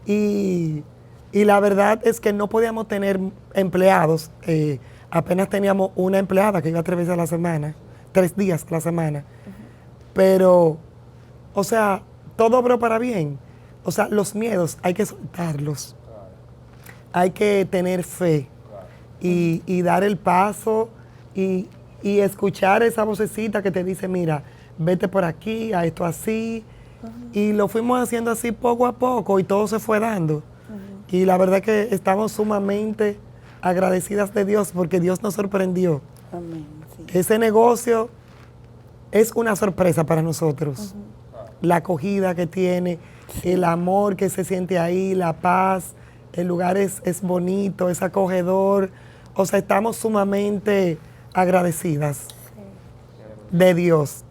y la verdad es que no podíamos tener empleados, apenas teníamos una empleada que iba 3 veces a la semana, 3 días a la semana. Pero, o sea, todo obró para bien. O sea, los miedos hay que soltarlos. Hay que tener fe y dar el paso y escuchar esa vocecita que te dice, mira, vete por aquí, a esto así. Y lo fuimos haciendo así poco a poco y todo se fue dando. Y la verdad que estamos sumamente agradecidas de Dios porque Dios nos sorprendió. Amén, sí. Ese negocio es una sorpresa para nosotros. La acogida que tiene, el amor que se siente ahí, la paz, el lugar es bonito, es acogedor. O sea, estamos sumamente agradecidas de Dios.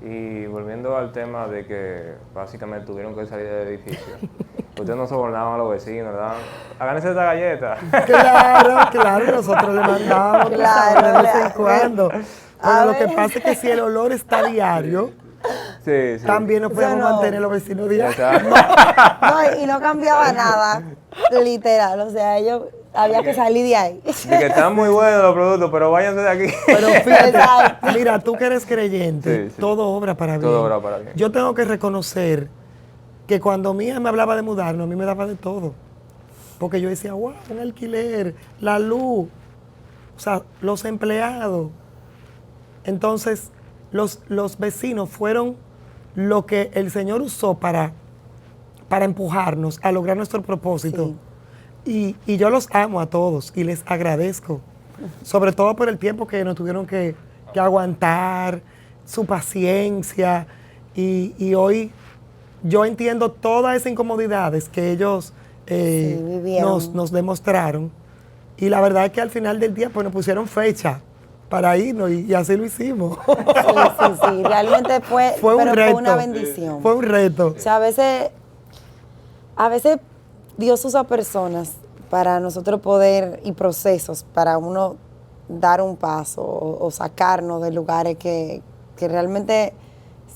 Y volviendo al tema de que básicamente tuvieron que salir del edificio, ustedes no sobornaban a los vecinos, ¿verdad? Háganse esta galleta. Claro, nosotros le mandábamos Claro, de vez en cuando. Pero lo que ver. pasa es que si el olor está diario, Sí. también nos podemos no. mantener los vecinos diarios. No, y no cambiaba nada, literal. O sea, había que salir de ahí. De que están muy buenos los productos, pero váyanse de aquí. Pero fíjate, Exacto. mira, tú que eres creyente, Sí, sí. todo obra para bien. Todo obra para bien. Yo tengo que reconocer que cuando mi hija me hablaba de mudarnos, a mí me daba de todo. Porque yo decía, wow, un alquiler, la luz, o sea, los empleados. Entonces, los vecinos fueron lo que el Señor usó para empujarnos a lograr nuestro propósito. Y yo los amo a todos y les agradezco, sobre todo por el tiempo que nos tuvieron que aguantar, su paciencia. Y hoy yo entiendo todas esas incomodidades que ellos vivieron. nos demostraron. Y la verdad es que al final del día pues, nos pusieron fecha para irnos y así lo hicimos. Sí. Realmente fue un pero reto. fue una bendición. Fue un reto. O sea, a veces Dios usa personas para nosotros poder, y procesos, para uno dar un paso o sacarnos de lugares que realmente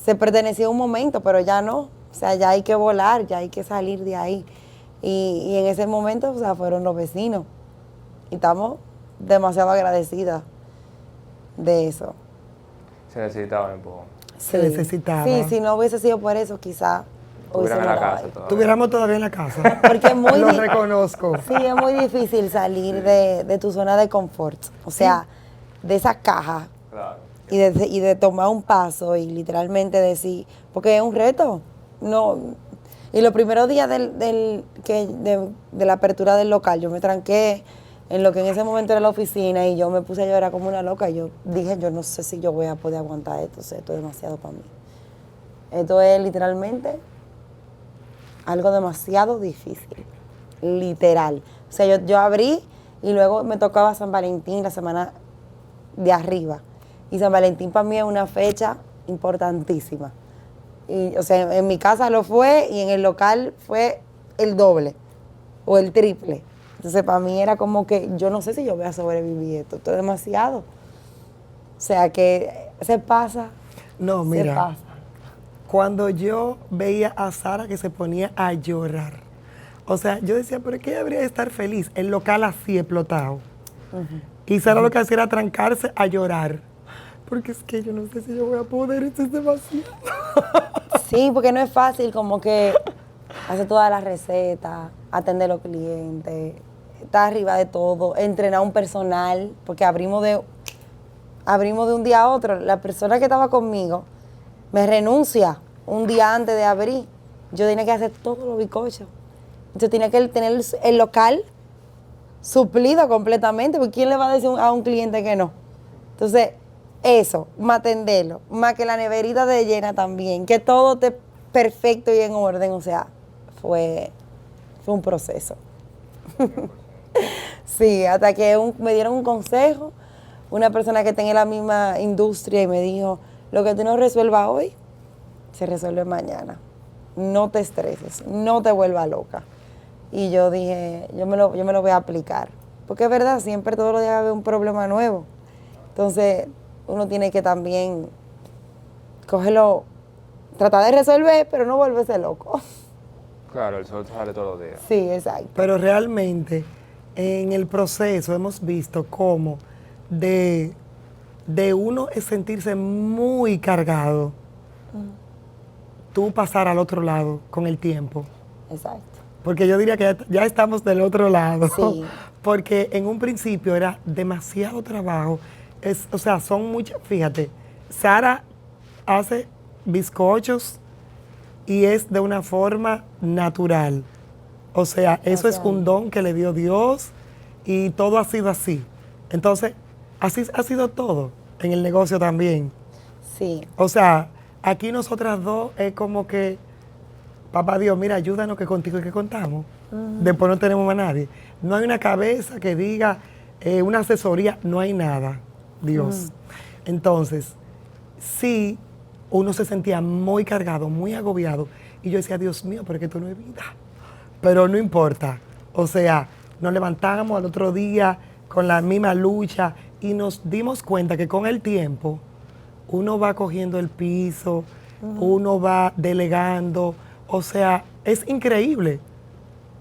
se pertenecía a un momento, pero ya no. O sea, ya hay que volar, ya hay que salir de ahí. Y en ese momento, o sea, fueron los vecinos. Y estamos demasiado agradecidas de eso. Se necesitaba un poco. Se necesitaba. Sí, si no hubiese sido por eso, quizá Estuvieran en la hubiésemos casa grabado. todavía. Estuviéramos todavía en la casa. Porque es muy Lo di- reconozco. Sí, es muy difícil salir de tu zona de confort. O sea, de esa caja Claro. y de tomar un paso y literalmente decir, porque es un reto. No. Y los primeros días de la apertura del local, yo me tranqué en lo que en ese momento era la oficina y yo me puse a llorar como una loca. Yo dije, yo no sé si yo voy a poder aguantar esto, o sea, esto es demasiado para mí. Esto es literalmente algo demasiado difícil, literal. O sea, yo abrí y luego me tocaba San Valentín la semana de arriba. Y San Valentín para mí es una fecha importantísima. Y, o sea, en mi casa lo fue y en el local fue el doble o el triple. Entonces, para mí era como que yo no sé si yo voy a sobrevivir esto es demasiado. O sea, que se pasa, No, se mira, pasa. cuando yo veía a Sara que se ponía a llorar, o sea, yo decía, pero es que ella debería de estar feliz. El local así explotado. Y Sara lo que hacía era trancarse a llorar. Porque es que yo no sé si yo voy a poder, esto es demasiado. Sí, porque no es fácil como que hacer todas las recetas, atender a los clientes, estar arriba de todo, entrenar un personal, porque abrimos de un día a otro. La persona que estaba conmigo me renuncia un día antes de abrir. Yo tenía que hacer todos los bizcochos. Yo tenía que tener el local suplido completamente, porque ¿quién le va a decir a un cliente que no? Entonces, eso, más atenderlo, más que la neverita de llena también, que todo esté perfecto y en orden, o sea, fue un proceso. Sí, hasta que me dieron un consejo, una persona que tenía la misma industria y me dijo, lo que tú no resuelvas hoy, se resuelve mañana. No te estreses, no te vuelvas loca. Y yo dije, yo me lo voy a aplicar. Porque es verdad, siempre todos los días va a haber un problema nuevo. Entonces, uno tiene que también cogerlo, tratar de resolver, pero no volverse loco. Claro, el sol sale todos los días. Sí, exacto. Pero realmente en el proceso hemos visto cómo de uno es sentirse muy cargado, tú pasar al otro lado con el tiempo. Exacto. Porque yo diría que ya estamos del otro lado. Sí. Porque en un principio era demasiado trabajo. O sea, son muchas. Fíjate, Sara hace bizcochos y es de una forma natural. O sea, eso es un don que le dio Dios y todo ha sido así. Entonces, así ha sido todo en el negocio también. Sí. O sea, aquí nosotras dos es como que, papá Dios, mira, ayúdanos que contigo es que contamos. Después no tenemos a nadie. No hay una cabeza que diga, una asesoría, no hay nada, Dios. Entonces, sí, uno se sentía muy cargado, muy agobiado. Y yo decía, Dios mío, pero es que esto no es vida. Pero no importa. O sea, nos levantamos al otro día con la misma lucha y nos dimos cuenta que con el tiempo uno va cogiendo el piso, uno va delegando. O sea, es increíble.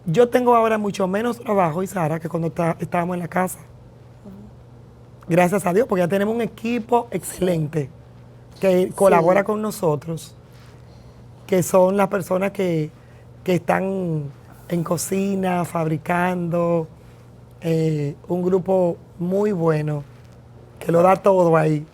Yo tengo ahora mucho menos trabajo, Isara, que cuando estábamos en la casa. Gracias a Dios, porque ya tenemos un equipo excelente que colabora con nosotros, que son las personas que están en cocina, fabricando, un grupo muy bueno, que lo da todo ahí.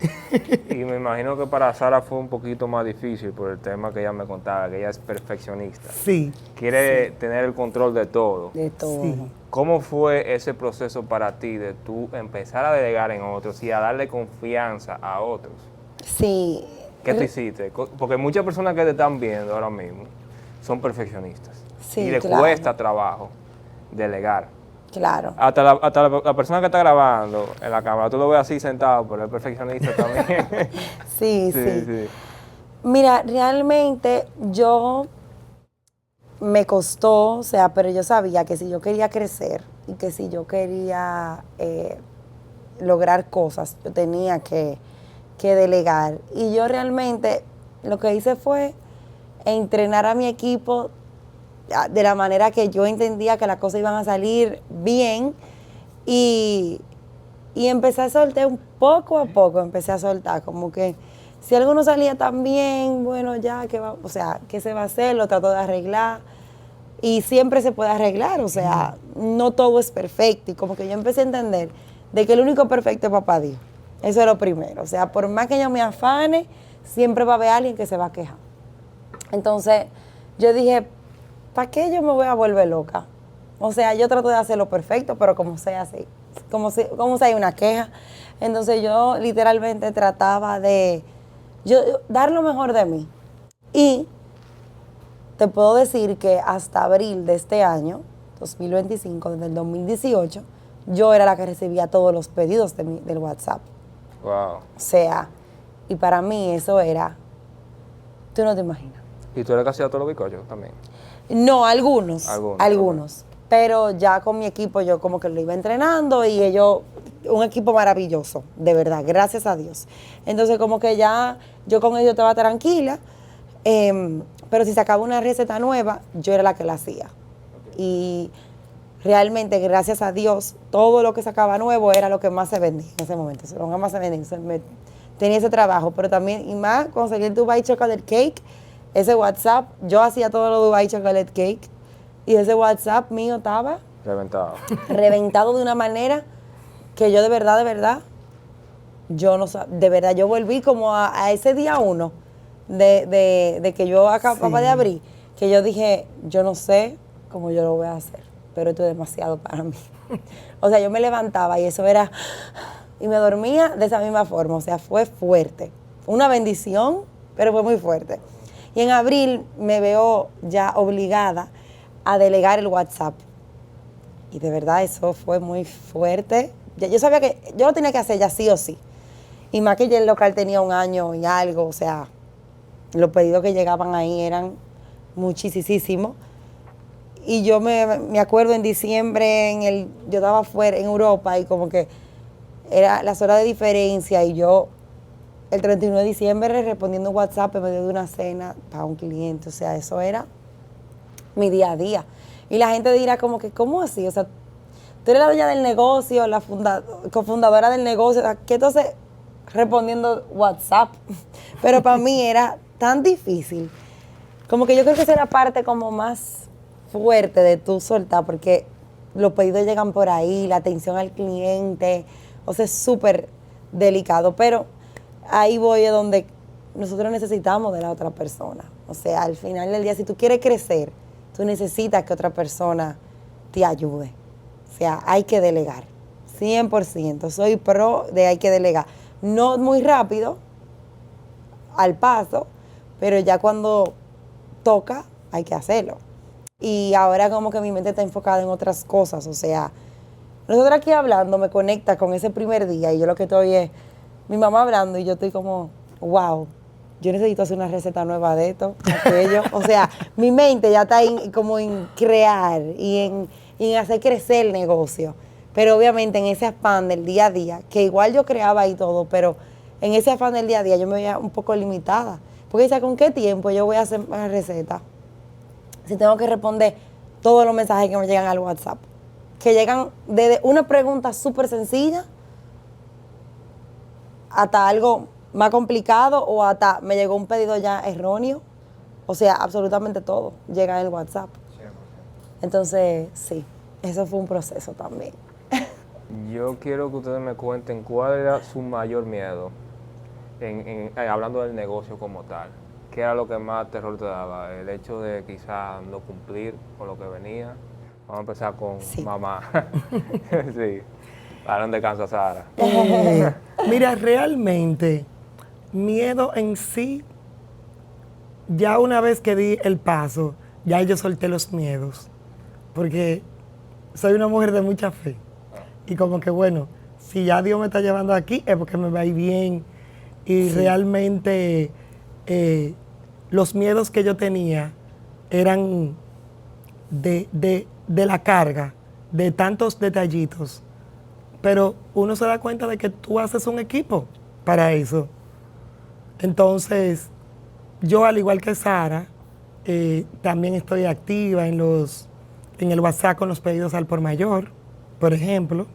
Y me imagino que para Sara fue un poquito más difícil por el tema que ella me contaba, que ella es perfeccionista. Sí, Quiere tener el control de todo. De todo. sí. ¿Cómo fue ese proceso para ti de tú empezar a delegar en otros y a darle confianza a otros? Sí. ¿Qué tú hiciste? Porque muchas personas que te están viendo ahora mismo son perfeccionistas. Sí, y le claro. cuesta trabajo delegar. Claro. Hasta la persona que está grabando en la cámara, tú lo ves así sentado, pero es perfeccionista también. Sí. Mira, realmente yo me costó, o sea, pero yo sabía que si yo quería crecer y que si yo quería lograr cosas, yo tenía que delegar. Y yo realmente lo que hice fue entrenar a mi equipo de la manera que yo entendía que las cosas iban a salir bien y empecé a soltar poco a poco, empecé a soltar, como que Si algo no salía tan bien, bueno, ya, o sea, ¿qué se va a hacer? Lo trato de arreglar. Y siempre se puede arreglar, o sea, no todo es perfecto. Y como que yo empecé a entender de que el único perfecto es papá Dios. Eso es lo primero. O sea, por más que yo me afane, siempre va a haber alguien que se va a quejar. Entonces, yo dije, ¿para qué yo me voy a volver loca? O sea, yo trato de hacerlo perfecto, pero como sea así, como si hay una queja. Entonces yo literalmente trataba de dar lo mejor de mí. Y te puedo decir que hasta abril de este año, 2025, desde el 2018, yo era la que recibía todos los pedidos del WhatsApp. Wow. O sea, y para mí eso era, tú no te imaginas. ¿Y tú eres que hacías todos los bizcochos también? No, algunos. Algunos. Pero ya con mi equipo yo como que lo iba entrenando y ellos, un equipo maravilloso, de verdad, gracias a Dios. Entonces como que ya yo con ellos estaba tranquila, pero si sacaba una receta nueva, yo era la que la hacía. Y realmente, gracias a Dios, todo lo que sacaba nuevo era lo que más se vendía en ese momento, lo que más se vendía. Entonces, tenía ese trabajo, pero también, y más, conseguir el Dubai Chocolate Cake, ese WhatsApp, yo hacía todo lo Dubai Chocolate Cake, y ese WhatsApp mío estaba reventado de una manera que yo de verdad, yo no de verdad, yo volví como a ese día 1 de que yo acababa de abrir, que yo dije, yo no sé cómo yo lo voy a hacer, pero esto es demasiado para mí. O sea, yo me levantaba y eso era, y me dormía de esa misma forma, o sea, fue fuerte. Una bendición, pero fue muy fuerte. Y en abril me veo ya obligada a delegar el WhatsApp. Y de verdad eso fue muy fuerte. Yo sabía que yo lo tenía que hacer ya sí o sí. Y más que ya el local tenía 1 año y algo, o sea, los pedidos que llegaban ahí eran muchísimos. Y yo me acuerdo en diciembre, yo estaba fuera en Europa y como que era las horas de diferencia y yo el 31 de diciembre respondiendo un WhatsApp en medio de una cena para un cliente. O sea, eso era mi día a día. Y la gente dirá como que, ¿cómo así? O sea, tú eres la dueña del negocio, la cofundadora del negocio, ¿qué entonces respondiendo WhatsApp? Pero para mí era tan difícil. Como que yo creo que esa es la parte como más fuerte de tú soltar, porque los pedidos llegan por ahí, la atención al cliente, o sea, es súper delicado. Pero ahí voy a donde nosotros necesitamos de la otra persona. O sea, al final del día, si tú quieres crecer, tú necesitas que otra persona te ayude. O sea, hay que delegar, 100%. Soy pro de hay que delegar. No muy rápido, al paso, pero ya cuando toca, hay que hacerlo. Y ahora como que mi mente está enfocada en otras cosas. O sea, nosotros aquí hablando me conecta con ese primer día y yo lo que estoy es mi mamá hablando y yo estoy como, wow, yo necesito hacer una receta nueva de esto, aquello. O sea, mi mente ya está como en crear y en hacer crecer el negocio. Pero obviamente en ese afán del día a día, que igual yo creaba y todo, pero en ese afán del día a día yo me veía un poco limitada. Porque dice, ¿con qué tiempo yo voy a hacer una receta? Si tengo que responder todos los mensajes que me llegan al WhatsApp. Que llegan desde una pregunta súper sencilla hasta algo más complicado o hasta me llegó un pedido ya erróneo. O sea, absolutamente todo llega en el WhatsApp. 100%. Entonces, sí, eso fue un proceso también. Yo quiero que ustedes me cuenten cuál era su mayor miedo, hablando del negocio como tal. ¿Qué era lo que más terror te daba? El hecho de quizás no cumplir con lo que venía. Vamos a empezar con mamá. Sí. Para no descansa, Sara. Mira, realmente, miedo en sí, ya una vez que di el paso, ya yo solté los miedos. Porque soy una mujer de mucha fe. Y como que, bueno, si ya Dios me está llevando aquí, es porque me va a ir bien. Y realmente los miedos que yo tenía eran de la carga, de tantos detallitos. Pero uno se da cuenta de que tú haces un equipo para eso. Entonces, yo al igual que Sara, también estoy activa en el WhatsApp con los pedidos al por mayor, por ejemplo.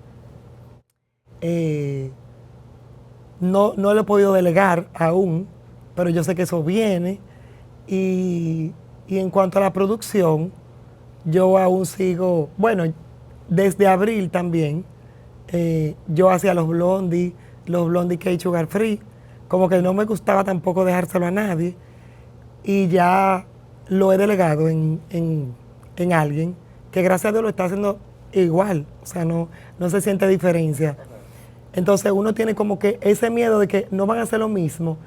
no lo he podido delegar aún, pero yo sé que eso viene. Y en cuanto a la producción, yo aún sigo, bueno, desde abril también, yo hacía los blondie cake sugar free, como que no me gustaba tampoco dejárselo a nadie, y ya lo he delegado en alguien que gracias a Dios lo está haciendo igual, o sea, no se siente diferencia. Entonces uno tiene como que ese miedo de que no van a hacer lo mismo,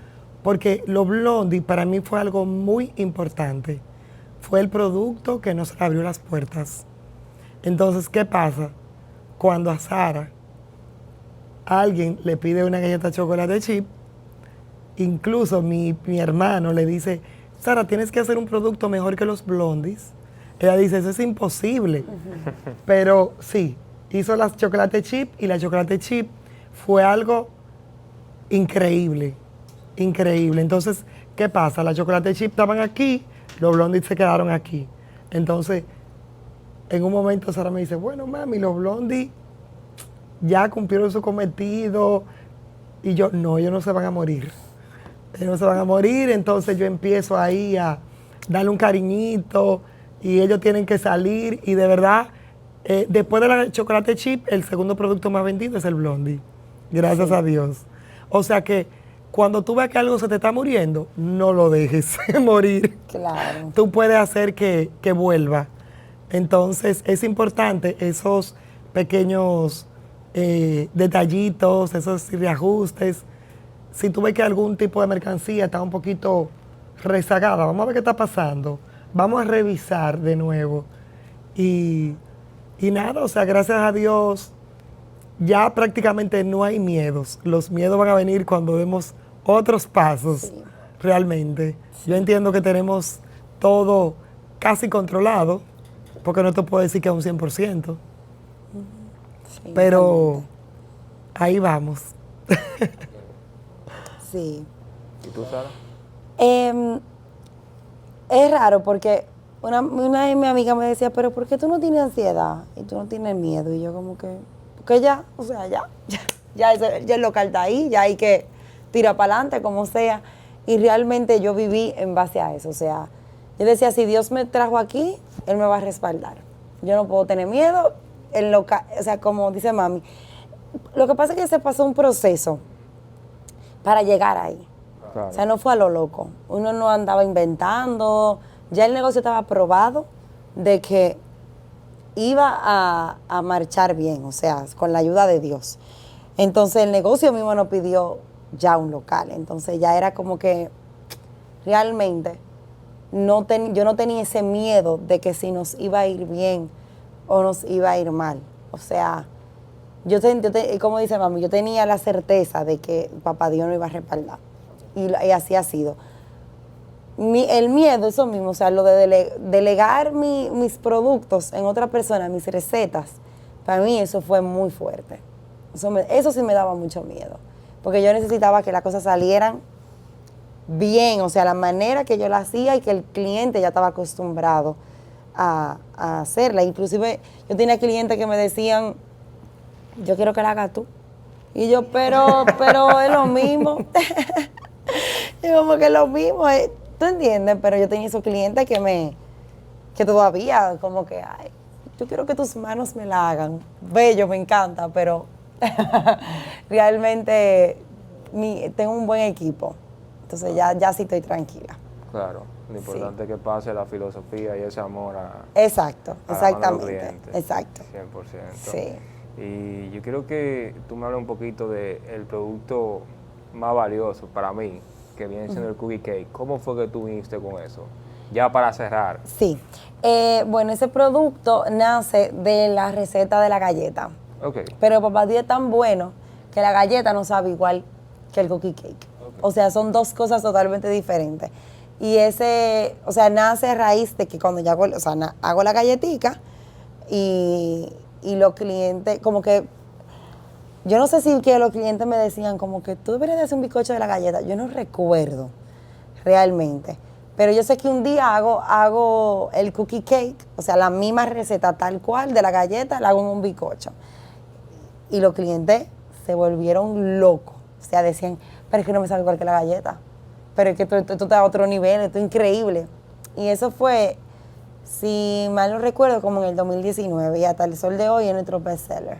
porque los blondie para mí fue algo muy importante. Fue el producto que nos abrió las puertas. Entonces, ¿qué pasa? Cuando a Sara alguien le pide una galleta de chocolate chip, incluso mi hermano le dice, Sara, tienes que hacer un producto mejor que los blondies. Ella dice, eso es imposible. Pero sí, hizo las chocolate chip y la chocolate chip fue algo increíble, increíble. Entonces, ¿qué pasa? Las chocolate chip estaban aquí, los blondies se quedaron aquí. Entonces, en un momento Sara me dice, bueno, mami, los blondies ya cumplieron su cometido. Y yo, no, ellos no se van a morir. Ellos no se van a morir. Entonces yo empiezo ahí a darle un cariñito y ellos tienen que salir. Y de verdad, después de la chocolate chip, el segundo producto más vendido es el blondie. Gracias a Dios. O sea que cuando tú ves que algo se te está muriendo, no lo dejes morir. Claro. Tú puedes hacer que vuelva. Entonces es importante esos pequeños detallitos, esos reajustes. Si tú ves que algún tipo de mercancía está un poquito rezagada, vamos a ver qué está pasando. Vamos a revisar de nuevo. Y nada, o sea, gracias a Dios, ya prácticamente no hay miedos. Los miedos van a venir cuando demos otros pasos, sí. Realmente. Sí. Yo entiendo que tenemos todo casi controlado, porque no te puedo decir que a un 100%. Sí, pero ahí vamos. Sí. ¿Y tú, Sara? Es raro porque una de mis amigas me decía, pero ¿por qué tú no tienes ansiedad y tú no tienes miedo? Y yo como que, porque ya, o sea, ya el local está ahí, ya hay que tirar para adelante, como sea. Y realmente yo viví en base a eso, o sea, yo decía, si Dios me trajo aquí, Él me va a respaldar. Yo no puedo tener miedo, el local, o sea, como dice mami. Lo que pasa es que se pasó un proceso para llegar ahí. Claro. O sea, no fue a lo loco. Uno no andaba inventando. Ya el negocio estaba probado de que iba a marchar bien, o sea, con la ayuda de Dios. Entonces el negocio mismo nos pidió ya un local. Entonces ya era como que realmente yo no tenía ese miedo de que si nos iba a ir bien o nos iba a ir mal. O sea, como dice mami, yo tenía la certeza de que papá Dios no iba a respaldar. Y así ha sido. El miedo, eso mismo, o sea, lo de delegar mis productos en otra persona, mis recetas, para mí eso fue muy fuerte. Eso sí me daba mucho miedo. Porque yo necesitaba que las cosas salieran bien, o sea, la manera que yo la hacía y que el cliente ya estaba acostumbrado a hacerla. Inclusive yo tenía clientes que me decían, yo quiero que la hagas tú. Y yo, pero es lo mismo. Y como que es lo mismo, ¿tú entiendes? Pero yo tenía esos clientes que todavía como que, ay, yo quiero que tus manos me la hagan. Bello, me encanta, pero realmente tengo un buen equipo. Entonces ya sí estoy tranquila. Claro, lo importante es que pase la filosofía y ese amor a exactamente. Exacto. 100%. Sí. Y yo quiero que tú me hables un poquito del producto más valioso para mí, que viene siendo el cookie cake. ¿Cómo fue que tú viniste con eso? Ya para cerrar. Sí. Bueno, ese producto nace de la receta de la galleta. Okay. Pero papá Dios es tan bueno que la galleta no sabe igual que el cookie cake. Okay. O sea, son dos cosas totalmente diferentes. Y nace a raíz de que cuando yo hago la galletica y los clientes, como que, yo no sé si que los clientes me decían como que tú deberías de hacer un bizcocho de la galleta. Yo no recuerdo realmente. Pero yo sé que un día hago el cookie cake, o sea, la misma receta tal cual de la galleta, la hago en un bizcocho. Y los clientes se volvieron locos. O sea, decían, pero es que no me sabe igual que la galleta. Pero es que tú estás a otro nivel, esto es increíble. Y eso fue, si mal no recuerdo, como en el 2019 y hasta el sol de hoy es nuestro bestseller.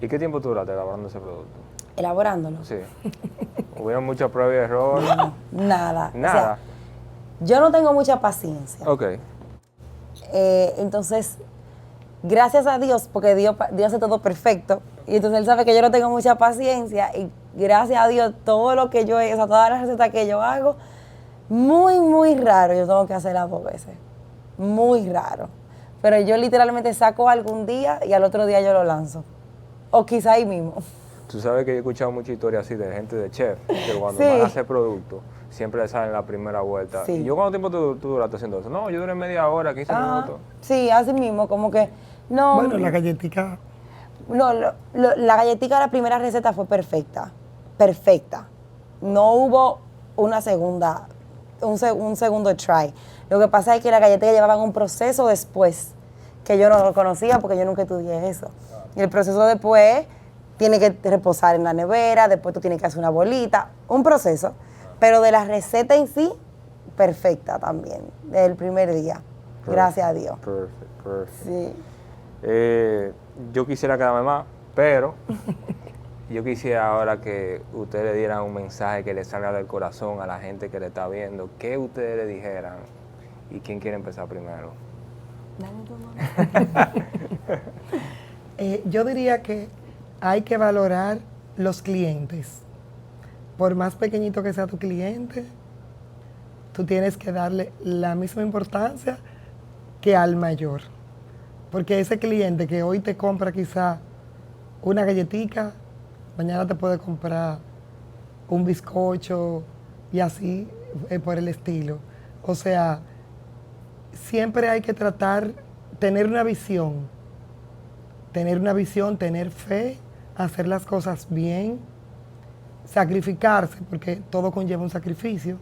¿Y qué tiempo duraste elaborando ese producto? Elaborándolo. Sí. ¿Hubieron muchas pruebas y errores? Nada. Nada. O sea, yo no tengo mucha paciencia. Ok. Entonces, gracias a Dios, porque Dios hace todo perfecto. Y entonces Él sabe que yo no tengo mucha paciencia. Y gracias a Dios, todo lo que yo he, o sea, todas las recetas que yo hago, muy, muy raro yo tengo que hacerlas 2 veces. Muy raro. Pero yo literalmente saco algún día y al otro día yo lo lanzo. O quizá ahí mismo. Tú sabes que yo he escuchado muchas historias así de gente de chef, que cuando Sí. van a hacer productos, siempre le salen la primera vuelta. Sí. ¿Y yo cuánto tiempo tú duraste haciendo eso? No, yo duré media hora, 15 minutos. Sí, así mismo, como que no. Bueno, la galletica, No, la galletita de la primera receta fue perfecta. Perfecta. No hubo una segunda, un segundo try. Lo que pasa es que las galletas llevaban un proceso después, que yo no lo conocía porque yo nunca estudié eso. Y el proceso después tiene que reposar en la nevera, después tú tienes que hacer una bolita, un proceso. Pero de la receta en sí, perfecta también, desde el primer día. Gracias a Dios. Perfecto. Sí. Yo quisiera quedarme más, pero yo quisiera ahora que ustedes le dieran un mensaje que le salga del corazón a la gente que le está viendo. ¿Qué ustedes le dijeran? ¿Y quién quiere empezar primero? yo diría que hay que valorar los clientes. Por más pequeñito que sea tu cliente, tú tienes que darle la misma importancia que al mayor. Porque ese cliente que hoy te compra quizá una galletica, mañana te puede comprar un bizcocho y así por el estilo. O sea, siempre hay que tratar, tener una visión, tener fe, hacer las cosas bien, sacrificarse, porque todo conlleva un sacrificio.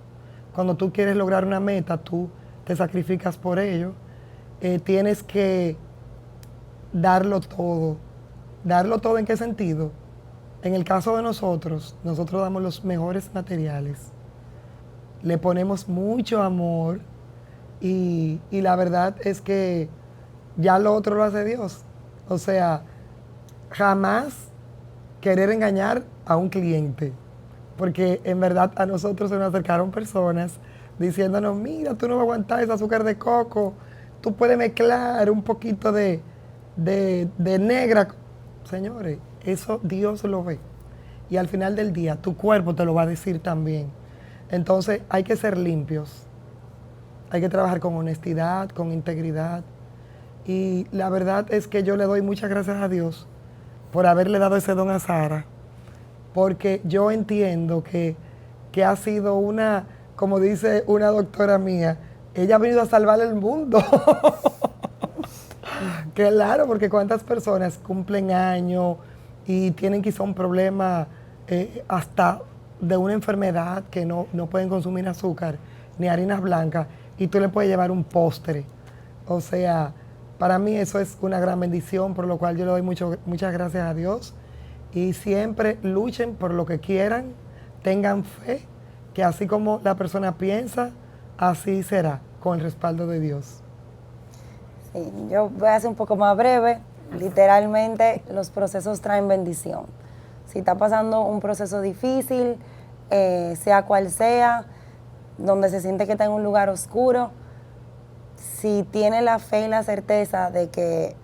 Cuando tú quieres lograr una meta, tú te sacrificas por ello. Tienes que darlo todo. ¿Darlo todo en qué sentido? En el caso de nosotros damos los mejores materiales. Le ponemos mucho amor y la verdad es que ya lo otro lo hace Dios. O sea, jamás querer engañar a un cliente. Porque en verdad a nosotros se nos acercaron personas diciéndonos, mira, tú no vas a aguantar ese azúcar de coco, tú puedes mezclar un poquito de negra. Señores, eso Dios lo ve. Y al final del día, tu cuerpo te lo va a decir también. Entonces, hay que ser limpios. Hay que trabajar con honestidad, con integridad. Y la verdad es que yo le doy muchas gracias a Dios por haberle dado ese don a Sara. Porque yo entiendo que ha sido una, como dice una doctora mía, ella ha venido a salvar el mundo. Claro, porque cuántas personas cumplen años y tienen quizá un problema hasta de una enfermedad que no pueden consumir azúcar ni harinas blancas y tú le puedes llevar un postre. O sea, para mí eso es una gran bendición, por lo cual yo le doy muchas gracias a Dios. Y siempre luchen por lo que quieran, tengan fe, que así como la persona piensa, así será, con el respaldo de Dios. Sí, yo voy a ser un poco más breve. Literalmente, los procesos traen bendición. Si está pasando un proceso difícil, sea cual sea, donde se siente que está en un lugar oscuro, si tiene la fe y la certeza de que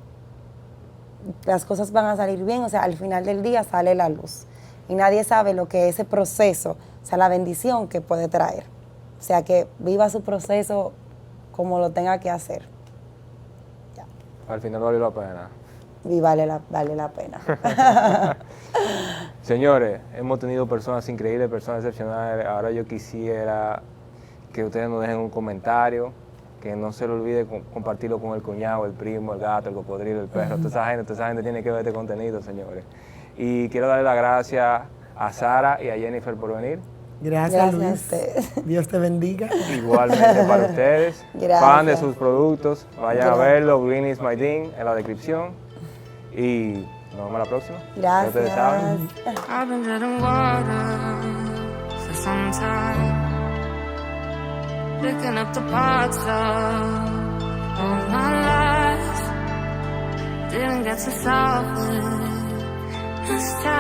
las cosas van a salir bien, o sea, al final del día sale la luz. Y nadie sabe lo que ese proceso, o sea, la bendición que puede traer. O sea, que viva su proceso como lo tenga que hacer. Ya. Al final valió la pena. Y vale la pena. Señores, hemos tenido personas increíbles, personas excepcionales. Ahora yo quisiera que ustedes nos dejen un comentario, que no se le olvide compartirlo con el cuñado, el primo, el gato, el cocodrilo, el perro. Toda esa gente tiene que ver este contenido, señores. Y quiero darle las gracias a Sara y a Jennifer por venir. Gracias, Gracias a Luis. ustedes. Dios te bendiga. Igualmente para ustedes. Gracias. Fan de sus productos, vayan a Gracias. verlo, Green is my thing, en la descripción. Y Nos vemos la próxima. Ya ustedes saben. Gracias. I've been treading water for some time, picking up the parts of all my life. Didn't get to solve it this time.